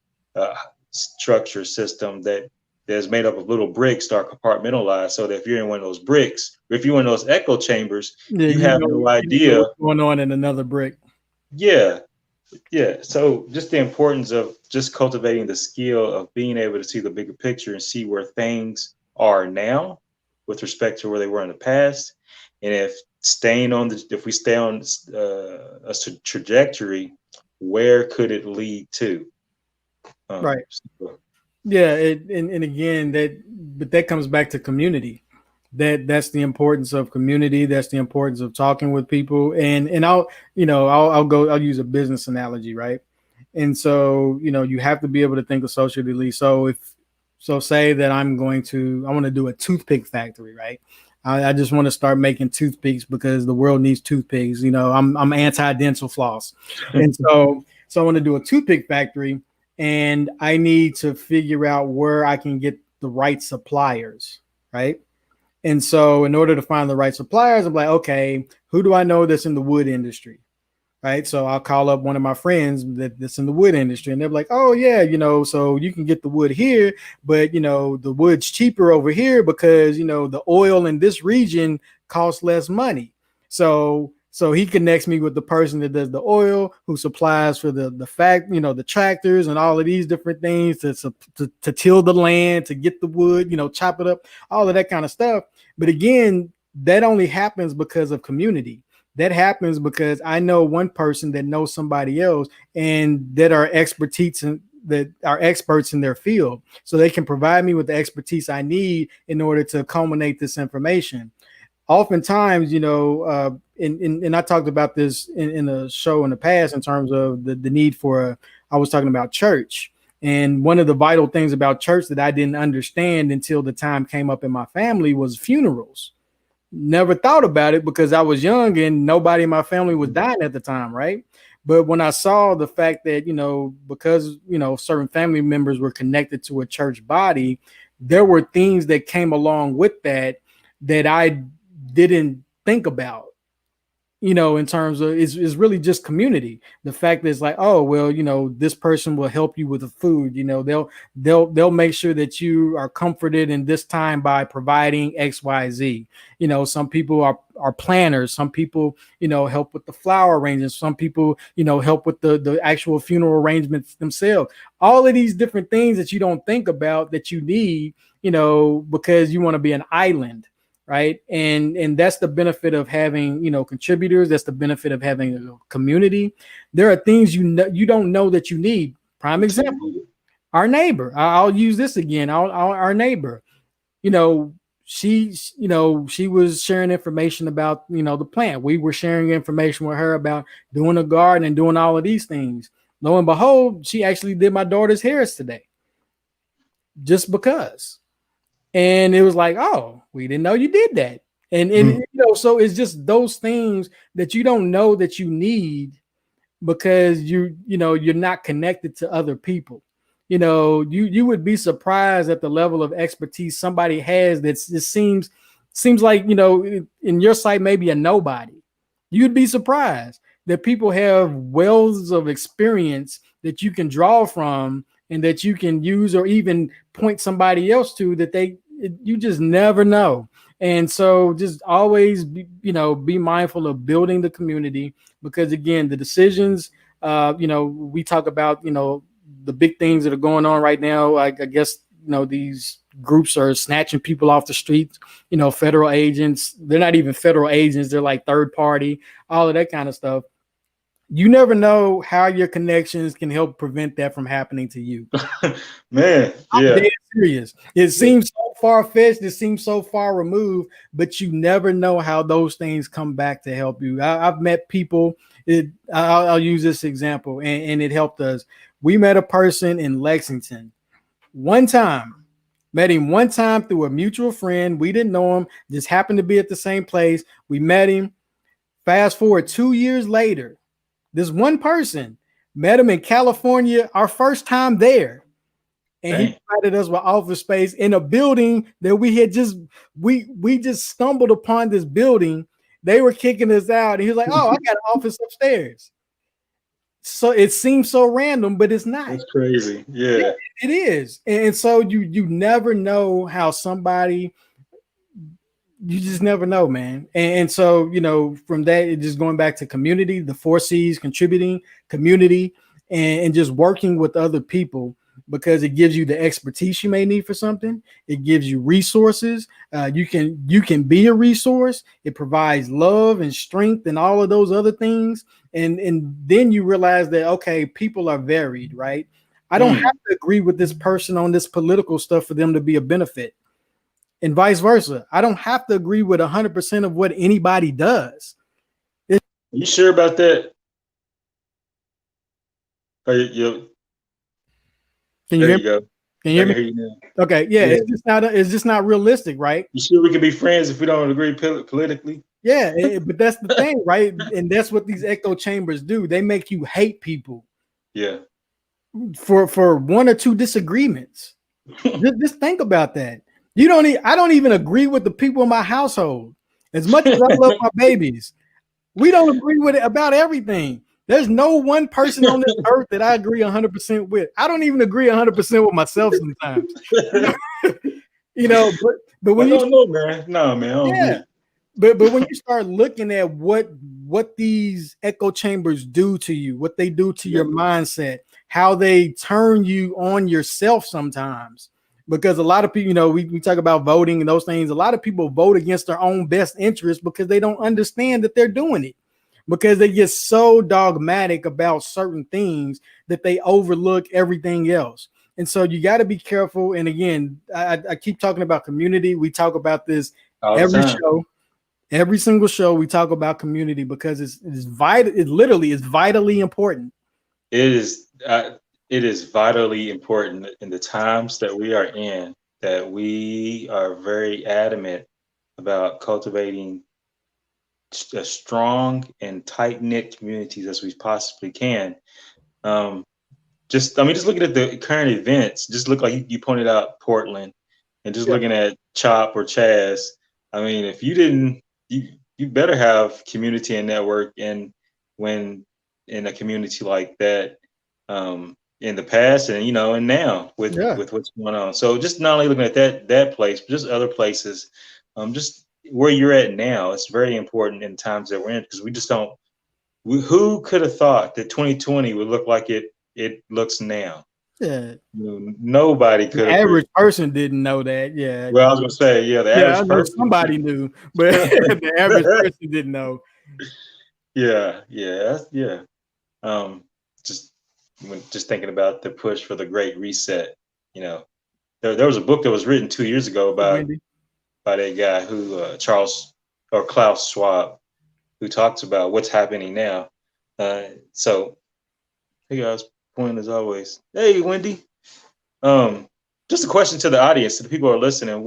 S2: structure system that is made up of little bricks that are compartmentalized, so that if you're in one of those bricks, or if you're in those echo chambers, you have no idea
S1: what's going on in another brick.
S2: So just the importance of just cultivating the skill of being able to see the bigger picture and see where things are now with respect to where they were in the past. And if we stay on a trajectory, where could it lead to?
S1: Right. Yeah. And again, that comes back to community. That's the importance of community. That's the importance of talking with people. And I'll use a business analogy, right? And so, you have to be able to think associatively. So say that I want to do a toothpick factory, right? I just want to start making toothpicks because the world needs toothpicks. I'm anti-dental floss. And so I want to do a toothpick factory, and I need to figure out where I can get the right suppliers, right? And so in order to find the right suppliers, I'm like, okay, who do I know that's in the wood industry? Right. So I'll call up one of my friends that's in the wood industry, and they're like, oh yeah, so you can get the wood here, but the wood's cheaper over here because the oil in this region costs less money. So he connects me with the person that does the oil, who supplies for the the tractors and all of these different things to till the land, to get the wood, chop it up, all of that kind of stuff. But again, that only happens because of community. That happens because I know one person that knows somebody else, and that are experts in their field, so they can provide me with the expertise I need in order to culminate this information. Oftentimes, and I talked about this in a show in the past in terms of the need for I was talking about church, And one of the vital things about church that I didn't understand until the time came up in my family was funerals. Never thought about it because I was young and nobody in my family was dying at the time, right? But when I saw the fact that, because, certain family members were connected to a church body, there were things that came along with that I didn't think about, in terms of it's really just community. The fact that it's like, oh, well, this person will help you with the food. They'll make sure that you are comforted in this time by providing XYZ. Some people are planners. Some people, help with the flower arrangements. Some people, help with the actual funeral arrangements themselves. All of these different things that you don't think about that you need, because you want to be an island. Right. And that's the benefit of having, contributors. That's the benefit of having a community. There are things you don't know that you need. Prime example, our neighbor. I'll use this again. Our neighbor, she was sharing information about, the plant. We were sharing information with her about doing a garden and doing all of these things. Lo and behold, she actually did my daughter's hairs today. Just because. And it was like, oh, we didn't know you did that. And so it's just those things that you don't know that you need because you're not connected to other people. You would be surprised at the level of expertise somebody has that seems like, in your sight, maybe a nobody. You'd be surprised that people have wells of experience that you can draw from and that you can use or even point somebody else to that you just never know. And so just always be mindful of building the community, because again, the decisions, we talk about, the big things that are going on right now. I guess, these groups are snatching people off the streets, federal agents. They're not even federal agents. They're like third party, all of that kind of stuff. You never know how your connections can help prevent that from happening to you.
S2: Man,
S1: I'm dead serious. It seems so far-fetched, it seems so far removed, but you never know how those things come back to help you. I've met people, I'll use this example, and it helped us. We met a person in Lexington met him one time through a mutual friend. We didn't know him, just happened to be at the same place. We met him. Fast forward 2 years later, this one person met him in California, our first time there. And he provided us with office space in a building that we had we just stumbled upon this building. They were kicking us out. And he was like, oh, I got an office upstairs. So it seems so random, but it's not.
S2: It's crazy. Yeah.
S1: It is. And so you never know how somebody, you just never know, man. And so, from that, it's just going back to community, the 4 C's: contributing, community, and just working with other people, because it gives you the expertise you may need for something. It gives you resources. You can be a resource. It provides love and strength and all of those other things. And then you realize that, okay, people are varied, right? I don't have to agree with this person on this political stuff for them to be a benefit. And vice versa. I don't have to agree with 100% of what anybody does.
S2: You sure about that? You
S1: Can you hear me?
S2: go.
S1: Can you hear me? Okay, yeah. It's just not realistic, right?
S2: You sure we can be friends if we don't agree politically?
S1: Yeah, but that's the thing, right? And that's what these echo chambers do. They make you hate people.
S2: Yeah.
S1: For 1 or 2 disagreements. just think about that. I don't even agree with the people in my household. As much as I love my babies, we don't agree with it about everything. There's no one person on this earth that I agree 100% with. I don't even agree 100% with myself sometimes. But when But when you start looking at what these echo chambers do to you, what they do to your mindset, how they turn you on yourself sometimes. Because a lot of people, we talk about voting and those things. A lot of people vote against their own best interest because they don't understand that they're doing it, because they get so dogmatic about certain things that they overlook everything else. And so you got to be careful. And again, I keep talking about community. We talk about this every show. Every single show we talk about community because it's vital. It literally is vitally important.
S2: It is. it is vitally important in the times that we are in that we are very adamant about cultivating as strong and tight knit communities as we possibly can. Um, just looking at the current events, just look like you pointed out Portland, and just
S1: Yeah.
S2: looking at Chop or Chaz. I mean, if you didn't, you better have community and network, and when in a community like that, in the past, and and now
S1: Yeah.
S2: with what's going on. So just not only looking at that place, but just other places, just where you're at now. It's very important in times that we're in, because we just don't. Who could have thought that 2020 would look like it looks now?
S1: Yeah.
S2: Nobody
S1: The
S2: could have
S1: average
S2: predicted.
S1: person didn't know that. Yeah.
S2: Well, I was gonna say, yeah, the
S1: Yeah, I
S2: average
S1: know
S2: person.
S1: somebody knew, but the average person didn't know.
S2: Yeah. Um, just just thinking about the push for the Great Reset. You know, there was a book that was written 2 years ago about
S1: Wendy.
S2: by that guy who Charles or Klaus Schwab, who talks about what's happening now. So, hey guys, point as always. Hey Wendy. Um, just a question to the audience, to the people who are listening.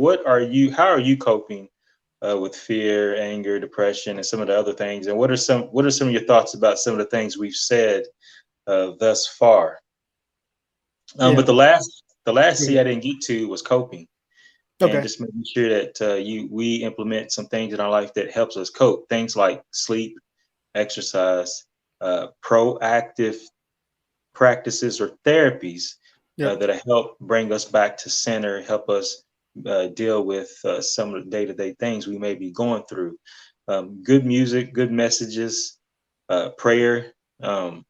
S2: How are you coping with fear, anger, depression, and some of the other things? And what are some of your thoughts about some of the things we've said thus far?
S1: Yeah.
S2: But the last C
S1: Yeah.
S2: I didn't get to was coping, and
S1: Okay.
S2: just making sure that we implement some things in our life that helps us cope. Things like sleep, exercise, proactive practices or therapies
S1: Yep.
S2: that help bring us back to center, help us deal with some of the day-to-day things we may be going through. Good music, good messages, prayer, um,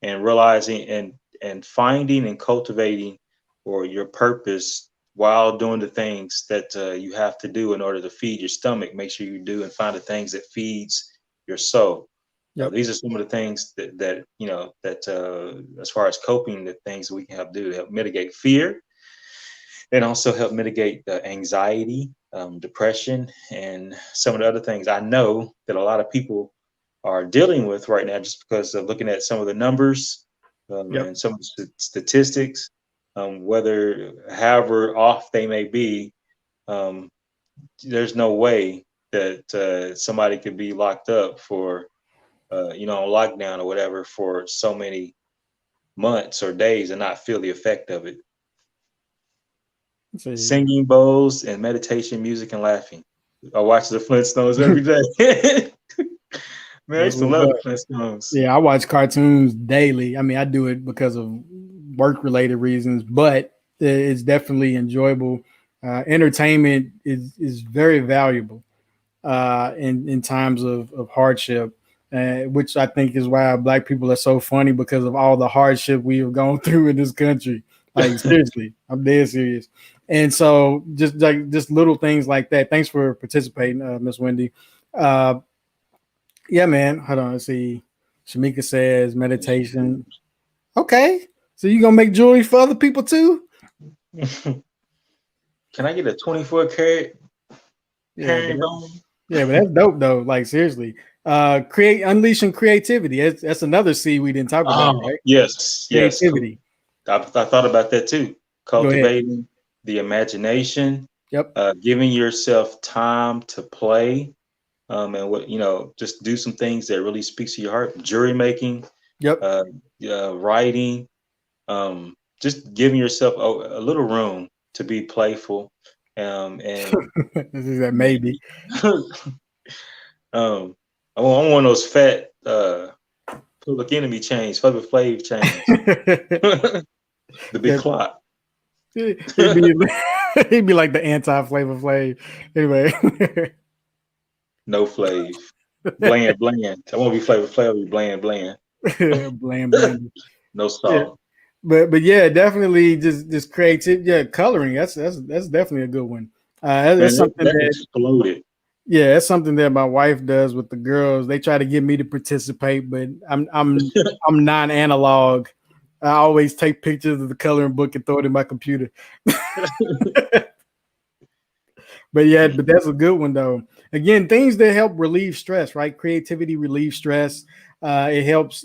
S2: and realizing and finding and cultivating or your purpose while doing the things that you have to do in order to feed your stomach. Make sure you do and find the things that feeds your soul.
S1: Yep.
S2: These are some of the things that as far as coping, the things we can help do to help mitigate fear, and also help mitigate anxiety, depression, and some of the other things I know that a lot of people are dealing with right now, just because of looking at some of the numbers
S1: Yep.
S2: and some of the statistics, whether however off they may be. Um, there's no way that somebody could be locked up for on lockdown or whatever for so many months or days and not feel the effect of it.
S1: Let's see.
S2: Singing bowls and meditation, music and laughing. I watch the Flintstones every day. Man, I
S1: That's
S2: used to
S1: what's
S2: love the
S1: up.
S2: Flintstones.
S1: Yeah, I watch cartoons daily. I mean, I do it because of work related reasons, but it's definitely enjoyable. Entertainment is very valuable in times of hardship, which I think is why Black people are so funny, because of all the hardship we have gone through in this country. Like seriously, I'm dead serious. And so just little things like that. Thanks for participating, Miss Wendy. Uh, yeah, man. Hold on. Let's see. Shamika says meditation. Okay. So you gonna make jewelry for other people too?
S2: Can I get a 24 karat
S1: Yeah,
S2: herringbone?
S1: but that's dope though. Like seriously. Unleashing creativity. That's another C we didn't talk about,
S2: Oh,
S1: right?
S2: yes.
S1: Creativity.
S2: I thought about that too.
S1: Go ahead.
S2: Cultivating the imagination,
S1: Yep.
S2: giving yourself time to play, and just do some things that really speaks to your heart. Jury making,
S1: Yep.
S2: uh, writing, just giving yourself a little room to be playful, and
S1: This is that maybe.
S2: I want one of those fat Public Enemy chains, Flavor Flav chains, the big clock.
S1: he'd be he'd be like the anti-Flavor Flav. Anyway.
S2: No Flav, bland. I won't be Flavor Flav, I'll be bland.
S1: Bland.
S2: No
S1: Yeah.
S2: salt.
S1: But yeah, definitely just creative. Yeah, coloring. That's definitely a good one. That's
S2: Man,
S1: something
S2: that
S1: that
S2: exploded.
S1: yeah, that's something that my wife does with the girls. They try to get me to participate, but I'm non-analog. I always take pictures of the coloring book and throw it in my computer. But yeah, but that's a good one though. Again, things that help relieve stress, right? Creativity relieves stress. It helps,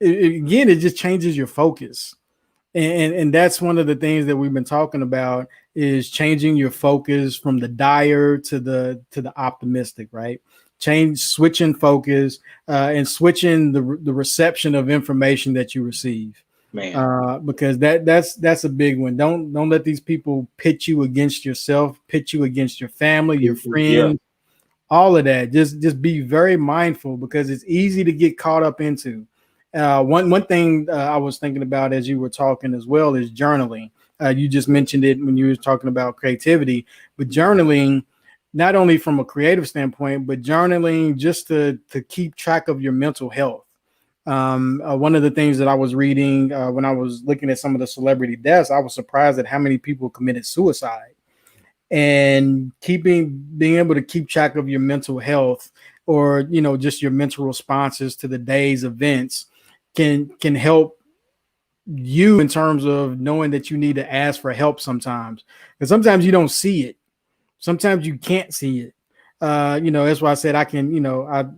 S1: again, it just changes your focus. And that's one of the things that we've been talking about is changing your focus from the dire to the optimistic, right? Switching focus, and switching the reception of information that you receive,
S2: Man.
S1: because that's a big one. Don't let these people pit you against yourself, pit you against your family, your
S2: Yeah.
S1: friends, all of that. Just be very mindful, because it's easy to get caught up into. One thing I was thinking about as you were talking as well is journaling. You just mentioned it when you were talking about creativity, but journaling, not only from a creative standpoint, but journaling just to keep track of your mental health. One of the things that I was reading when I was looking at some of the celebrity deaths, I was surprised at how many people committed suicide. And being able to keep track of your mental health, or just your mental responses to the day's events, can help you in terms of knowing that you need to ask for help sometimes, because sometimes you don't see it, sometimes you can't see it. That's why I said I can,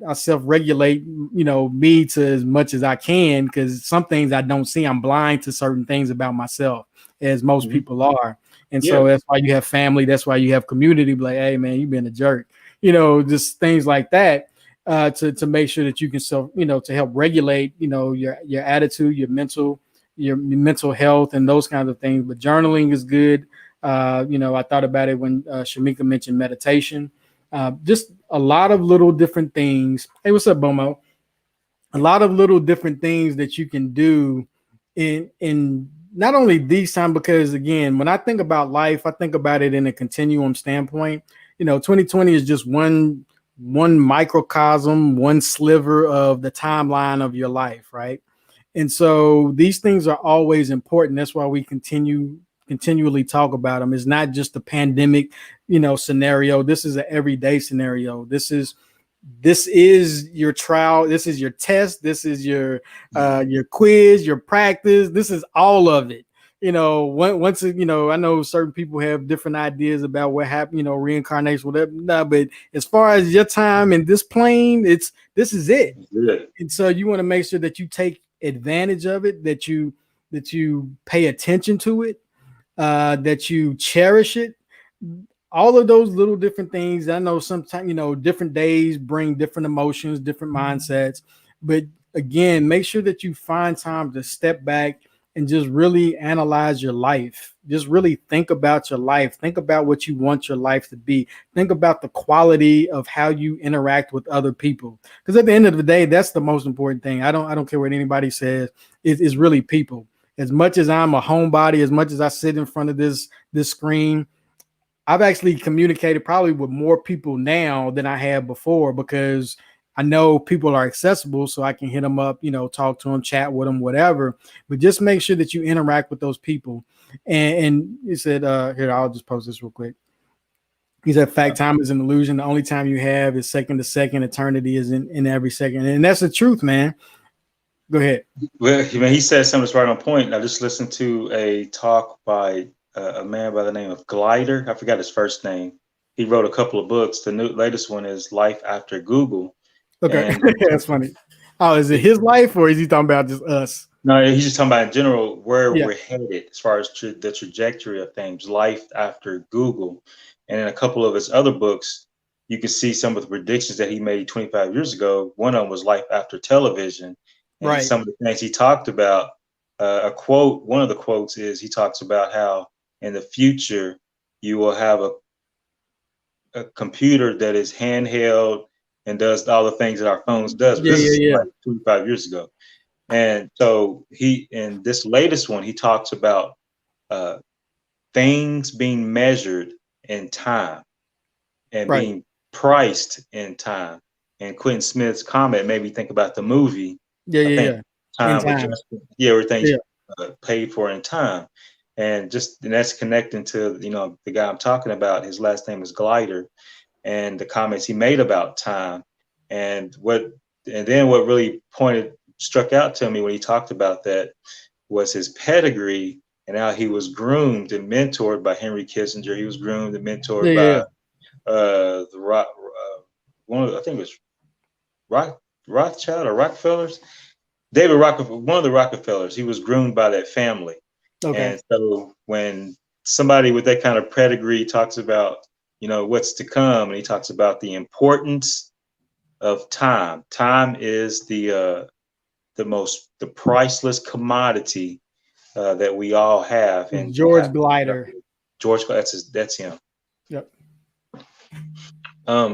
S1: I self-regulate, me to as much as I can, because some things I don't see. I'm blind to certain things about myself, as most people are. And
S2: Yeah.
S1: so that's why you have family. That's why you have community. Like, hey, man, you've been a jerk. Just things like that, to make sure that you can to help regulate, your attitude, your mental health, and those kinds of things. But journaling is good. I thought about it when Shamika mentioned meditation. Just a lot of little different things. Hey, what's up, Bomo? A lot of little different things that you can do in not only these time, because again, when I think about life, I think about it in a continuum standpoint. 2020 is just one microcosm, one sliver of the timeline of your life, right? And so these things are always important. That's why we continually talk about them. It's not just a pandemic, scenario. This is an everyday scenario. This is your trial. This is your test. This is your quiz, your practice. This is all of it. Once I know certain people have different ideas about what happened, reincarnation, whatever. No, but as far as your time in this plane, this is it.
S2: Good.
S1: And so you want to make sure that you take advantage of it, that you pay attention to it, that you cherish it. All of those little different things. I know sometimes, different days bring different emotions, different mindsets. But again, make sure that you find time to step back and just really analyze your life. Just really think about your life. Think about what you want your life to be. Think about the quality of how you interact with other people. Because at the end of the day, that's the most important thing. I don't care what anybody says. It's really people. As much as I'm a homebody, as much as I sit in front of this screen, I've actually communicated probably with more people now than I have before, because I know people are accessible, so I can hit them up, talk to them, chat with them, whatever. But just make sure that you interact with those people. And he said, here, I'll just post this real quick. He said, fact, time is an illusion. The only time you have is second to second. Eternity is in every second. And that's the truth, man. Go ahead.
S2: Well, he said something that's right on point. I just listened to a talk by a man by the name of Glider. I forgot his first name. He wrote a couple of books. The latest one is Life After Google.
S1: Okay, that's funny. Oh, is it his life, or is he talking about just us?
S2: No, he's just talking about in general where we're headed as far as the trajectory of things. Life After Google, and in a couple of his other books, you can see some of the predictions that he made 25 years ago. One of them was Life After Television, and
S1: right.
S2: Some of the things he talked about. A quote. One of the quotes is he talks about how in the future you will have a computer that is handheld and does all the things that our phones does. This is like 25 years ago. And so in this latest one, he talks about things being measured in time and being priced in time. And Quentin Smith's comment made me think about the movie. Time. Everything's paid for in time. And that's connecting to, the guy I'm talking about. His last name is Glider, and the comments he made about time. And then what really struck out to me when he talked about that was his pedigree and how he was groomed and mentored by Henry Kissinger. He was groomed and mentored by I think it was Rothschild or Rockefellers. David Rockefeller, one of the Rockefellers, he was groomed by that family.
S1: Okay.
S2: And so when somebody with that kind of pedigree talks about, what's to come, and he talks about the importance of time. Time is the priceless commodity that we all have. And
S1: George Glider.
S2: George, that's him.
S1: Yep.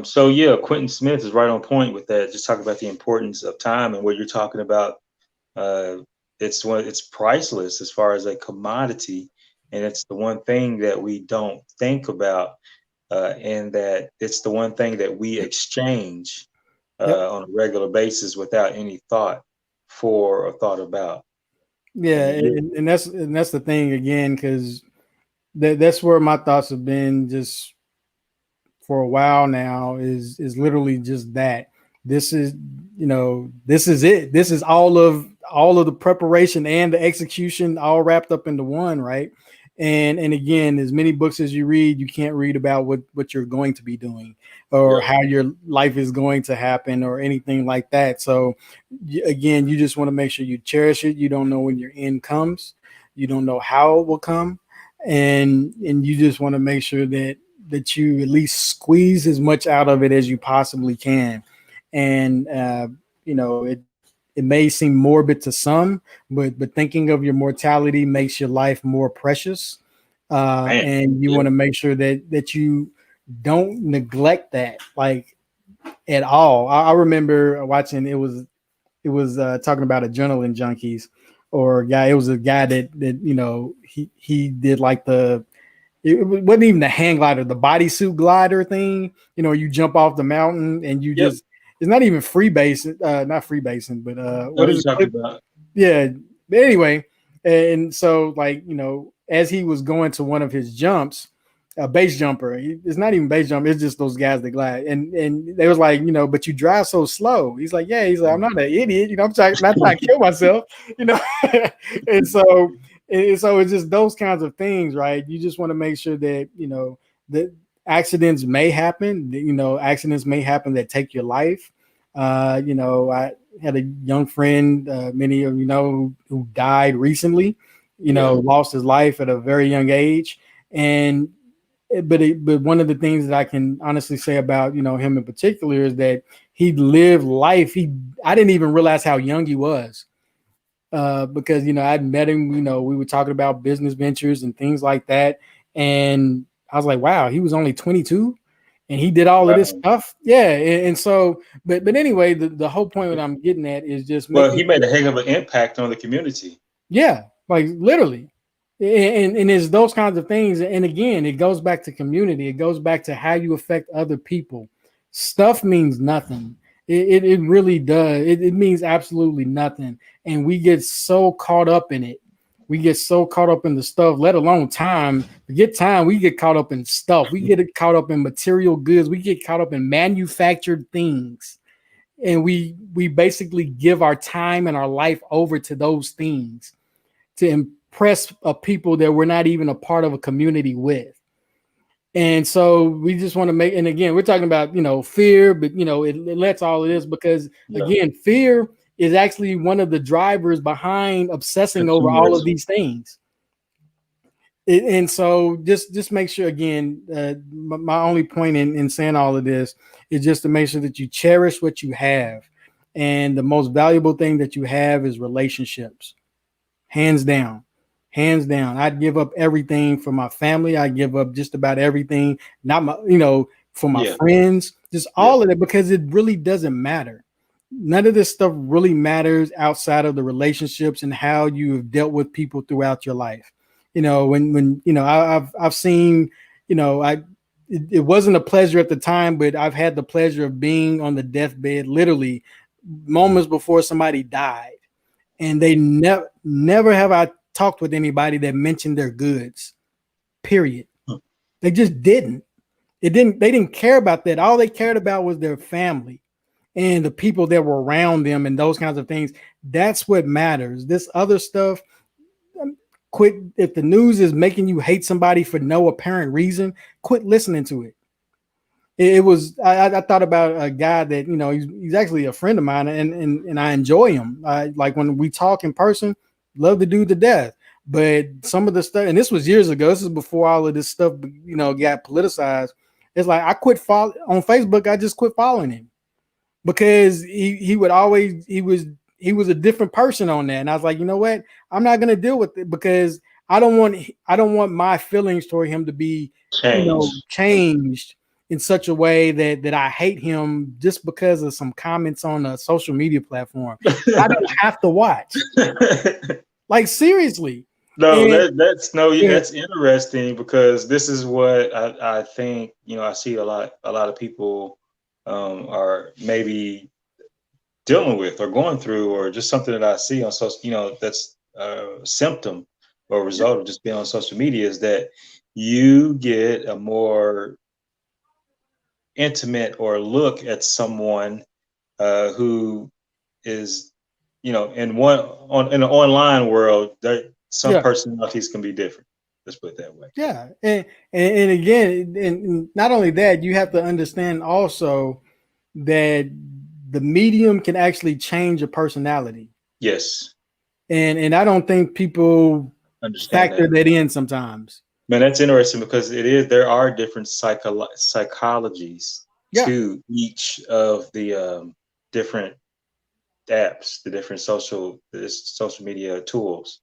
S2: So yeah, Quentin Smith is right on point with that. Just talking about the importance of time and what you're talking about. It's priceless as far as a commodity, and it's the one thing that we don't think about, and that it's the one thing that we exchange on a regular basis without any thought for or thought about.
S1: Yeah, and that's the thing again, because that's where my thoughts have been just for a while now. Is literally just that. This is this is it. This is all of the preparation and the execution all wrapped up into one, right? And again, as many books as you read, you can't read about what you're going to be doing or how your life is going to happen or anything like that. So again, you just want to make sure you cherish it. You don't know when your end comes. You don't know how it will come. And you just want to make sure that you at least squeeze as much out of it as you possibly can. And it may seem morbid to some, but thinking of your mortality makes your life more precious. And you want to make sure that you don't neglect that, like, at all. I remember watching, it was talking about adrenaline junkies, or a guy. It was a guy that he did like it wasn't even the hang glider, the bodysuit glider thing. You jump off the mountain and you just. It's not even freebasing, not freebasing, but what is it talking about? Yeah. But anyway, and so as he was going to one of his jumps, a base jumper, it's not even base jump, it's just those guys that glide. And they was like, but you drive so slow. He's like, I'm not an idiot, I'm not trying to kill myself, and so it's just those kinds of things, right? You just want to make sure that that accidents may happen. Accidents may happen that take your life. I had a young friend, many of you know, who died recently. Lost his life at a very young age. But one of the things that I can honestly say about him in particular is that he lived life. I didn't even realize how young he was, because I'd met him. We were talking about business ventures and things like that, and I was like, wow, he was only 22 and he did all of this stuff. Yeah. And so, but anyway, the whole point that I'm getting at is just,
S2: he made a heck of an impact on the community.
S1: Yeah. Like literally. And it's those kinds of things. And again, it goes back to community. It goes back to how you affect other people. Stuff means nothing. It really does. It means absolutely nothing. And we get so caught up in it. We get so caught up in the stuff, let alone time. Forget time. We get caught up in stuff. We get caught up in material goods. We get caught up in manufactured things. And we basically give our time and our life over to those things to impress people that we're not even a part of a community with. And so we just want to make, and again, we're talking about, fear, but it lets all of this, because again, fear is actually one of the drivers behind obsessing over all of these things. And so just make sure, again, my only point in saying all of this is just to make sure that you cherish what you have. And the most valuable thing that you have is relationships. Hands down. Hands down. I'd give up everything for my family. I'd give up just about everything, not my, for my friends, just all of it, because it really doesn't matter. None of this stuff really matters outside of the relationships and how you have dealt with people throughout your life. When I've seen, it wasn't a pleasure at the time, but I've had the pleasure of being on the deathbed, literally moments before somebody died, and they never have I talked with anybody that mentioned their goods, period. They just didn't. They didn't care about that. All they cared about was their family and the people that were around them and those kinds of things. That's what matters. This other stuff, quit. If the news is making you hate somebody for no apparent reason, quit listening to it. it was I thought about a guy that he's actually a friend of mine, and I enjoy him. Like when we talk in person, love the dude to death. But some of the stuff, and this was years ago. This is before all of this stuff, got politicized. It's like I quit follow on Facebook. I just quit following him because he would always he was a different person on that, and I was like, you know what, I'm not gonna deal with it because I don't want my feelings toward him to be
S2: Change.
S1: changed in such a way that I hate him just because of some comments on a social media platform. I don't have to watch. Like seriously.
S2: No,
S1: And
S2: that's interesting because this is what I think, I see a lot of people are maybe dealing with or going through, or just something that I see on social, that's a symptom or result of just being on social media, is that you get a more intimate or look at someone who is, in an online world, some personalities can be different. Let's put it that way.
S1: Yeah, and again, and not only that, you have to understand also that the medium can actually change a personality.
S2: Yes.
S1: And I don't think people
S2: understand
S1: factor that in sometimes.
S2: Man, that's interesting because there are different psychologies to each of the different apps, the different social media tools.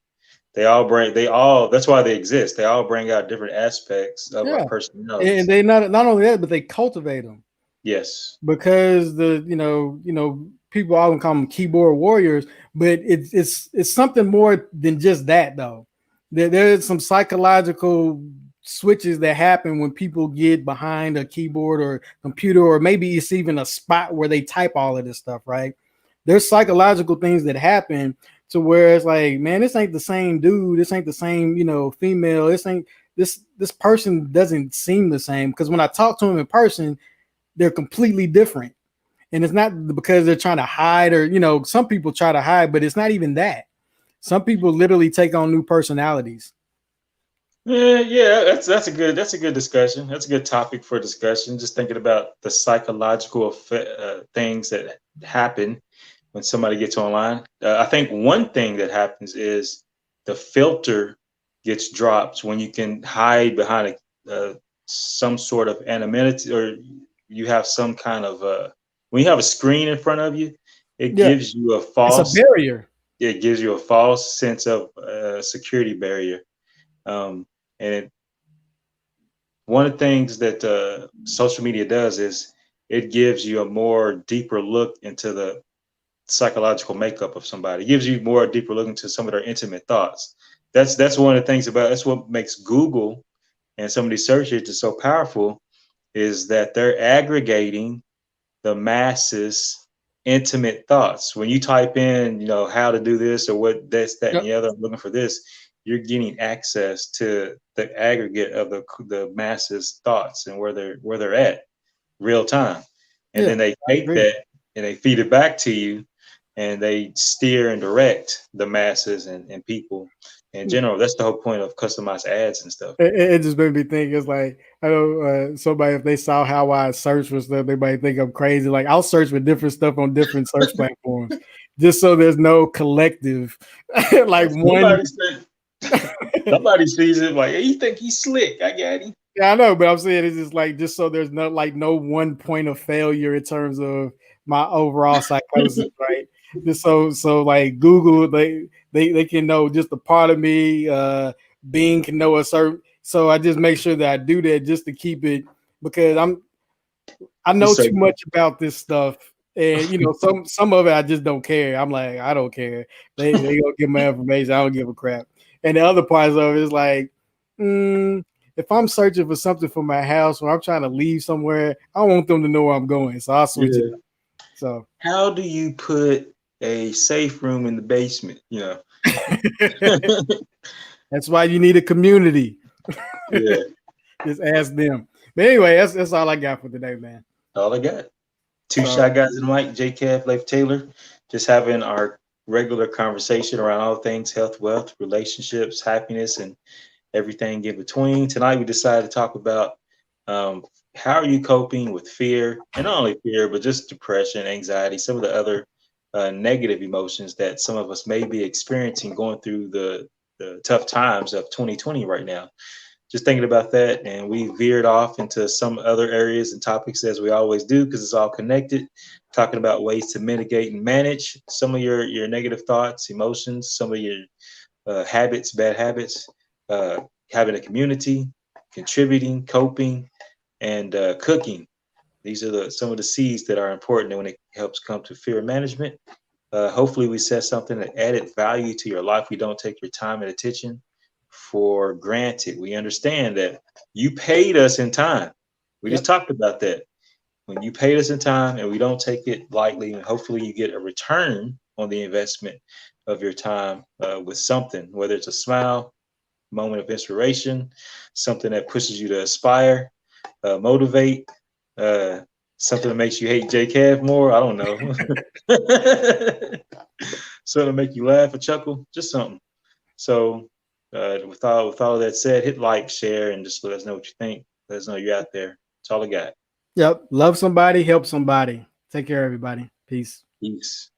S2: That's why they exist. They all bring out different aspects of our personality.
S1: And they not only that, but they cultivate them.
S2: Yes.
S1: Because people often call them keyboard warriors, but it's something more than just that though. There's some psychological switches that happen when people get behind a keyboard or computer, or maybe it's even a spot where they type all of this stuff, right? There's psychological things that happen to where it's like, man, this ain't the same dude, this ain't the same, female, this person doesn't seem the same. Because when I talk to them in person, they're completely different. And it's not because they're trying to hide, or some people try to hide, but it's not even that. Some people literally take on new personalities.
S2: Yeah, that's a good discussion. That's a good topic for discussion. Just thinking about the psychological things that happen when somebody gets online. I think one thing that happens is the filter gets dropped when you can hide behind some sort of anonymity, or you have some kind of when you have a screen in front of you, it gives you a false
S1: barrier.
S2: It gives you a false sense of security barrier. And one of the things that social media does is it gives you a more deeper look into the psychological makeup of somebody. It gives you more deeper look into some of their intimate thoughts. That's one of the things that's what makes Google and some of these search engines so powerful, is that they're aggregating the masses' intimate thoughts. When you type in, how to do this or what this, that, and the other, I'm looking for this, you're getting access to the aggregate of the masses' thoughts and where they're at real time. And then they take that and they feed it back to you, and they steer and direct the masses and people in general. That's the whole point of customized ads and stuff.
S1: It just made me think. It's like, I know somebody, if they saw how I search for stuff, they might think I'm crazy. Like, I'll search for different stuff on different search platforms just so there's no collective. Like
S2: somebody sees it like, hey, you think he's slick? I got him.
S1: Yeah, I know, but I'm saying it's just like, just so there's no one point of failure in terms of my overall psychosis, right? Just so like Google, they can know just a part of me. Bing can know a certain. So I just make sure that I do that just to keep it, because I know too much about this stuff, and some of it I just don't care. I'm like, I don't care. They gonna get my information. I don't give a crap. And the other parts of it is like, if I'm searching for something for my house or I'm trying to leave somewhere, I want them to know where I'm going. So I'll switch it up. So
S2: how do you put a safe room in the basement?
S1: That's why you need a community.
S2: Yeah.
S1: Just ask them. But anyway, that's all I got for today, man.
S2: All I got. Two shy guys in the mic, J-Cav, Leif Taylor, just having our regular conversation around all things health, wealth, relationships, happiness, and everything in between. Tonight we decided to talk about how are you coping with fear, and not only fear, but just depression, anxiety, some of the other negative emotions that some of us may be experiencing going through the tough times of 2020 right now. Just thinking about that, and we veered off into some other areas and topics as we always do because it's all connected. Talking about ways to mitigate and manage some of your negative thoughts, emotions, some of your habits, bad habits, uh, having a community, contributing, coping, and cooking. These are some of the C's that are important when it helps come to fear management. Hopefully, we said something that added value to your life. We don't take your time and attention for granted. We understand that you paid us in time. We just
S1: Yep.
S2: talked about that. When you paid us in time and we don't take it lightly, and hopefully you get a return on the investment of your time with something, whether it's a smile, moment of inspiration, something that pushes you to aspire, motivate, uh, something that makes you hate JCav more. I don't know. Something to make you laugh or chuckle, just something. So, with all of that said, hit like, share, and just let us know what you think. Let us know you're out there. That's all I got.
S1: Yep. Love somebody, help somebody. Take care, everybody. Peace.
S2: Peace.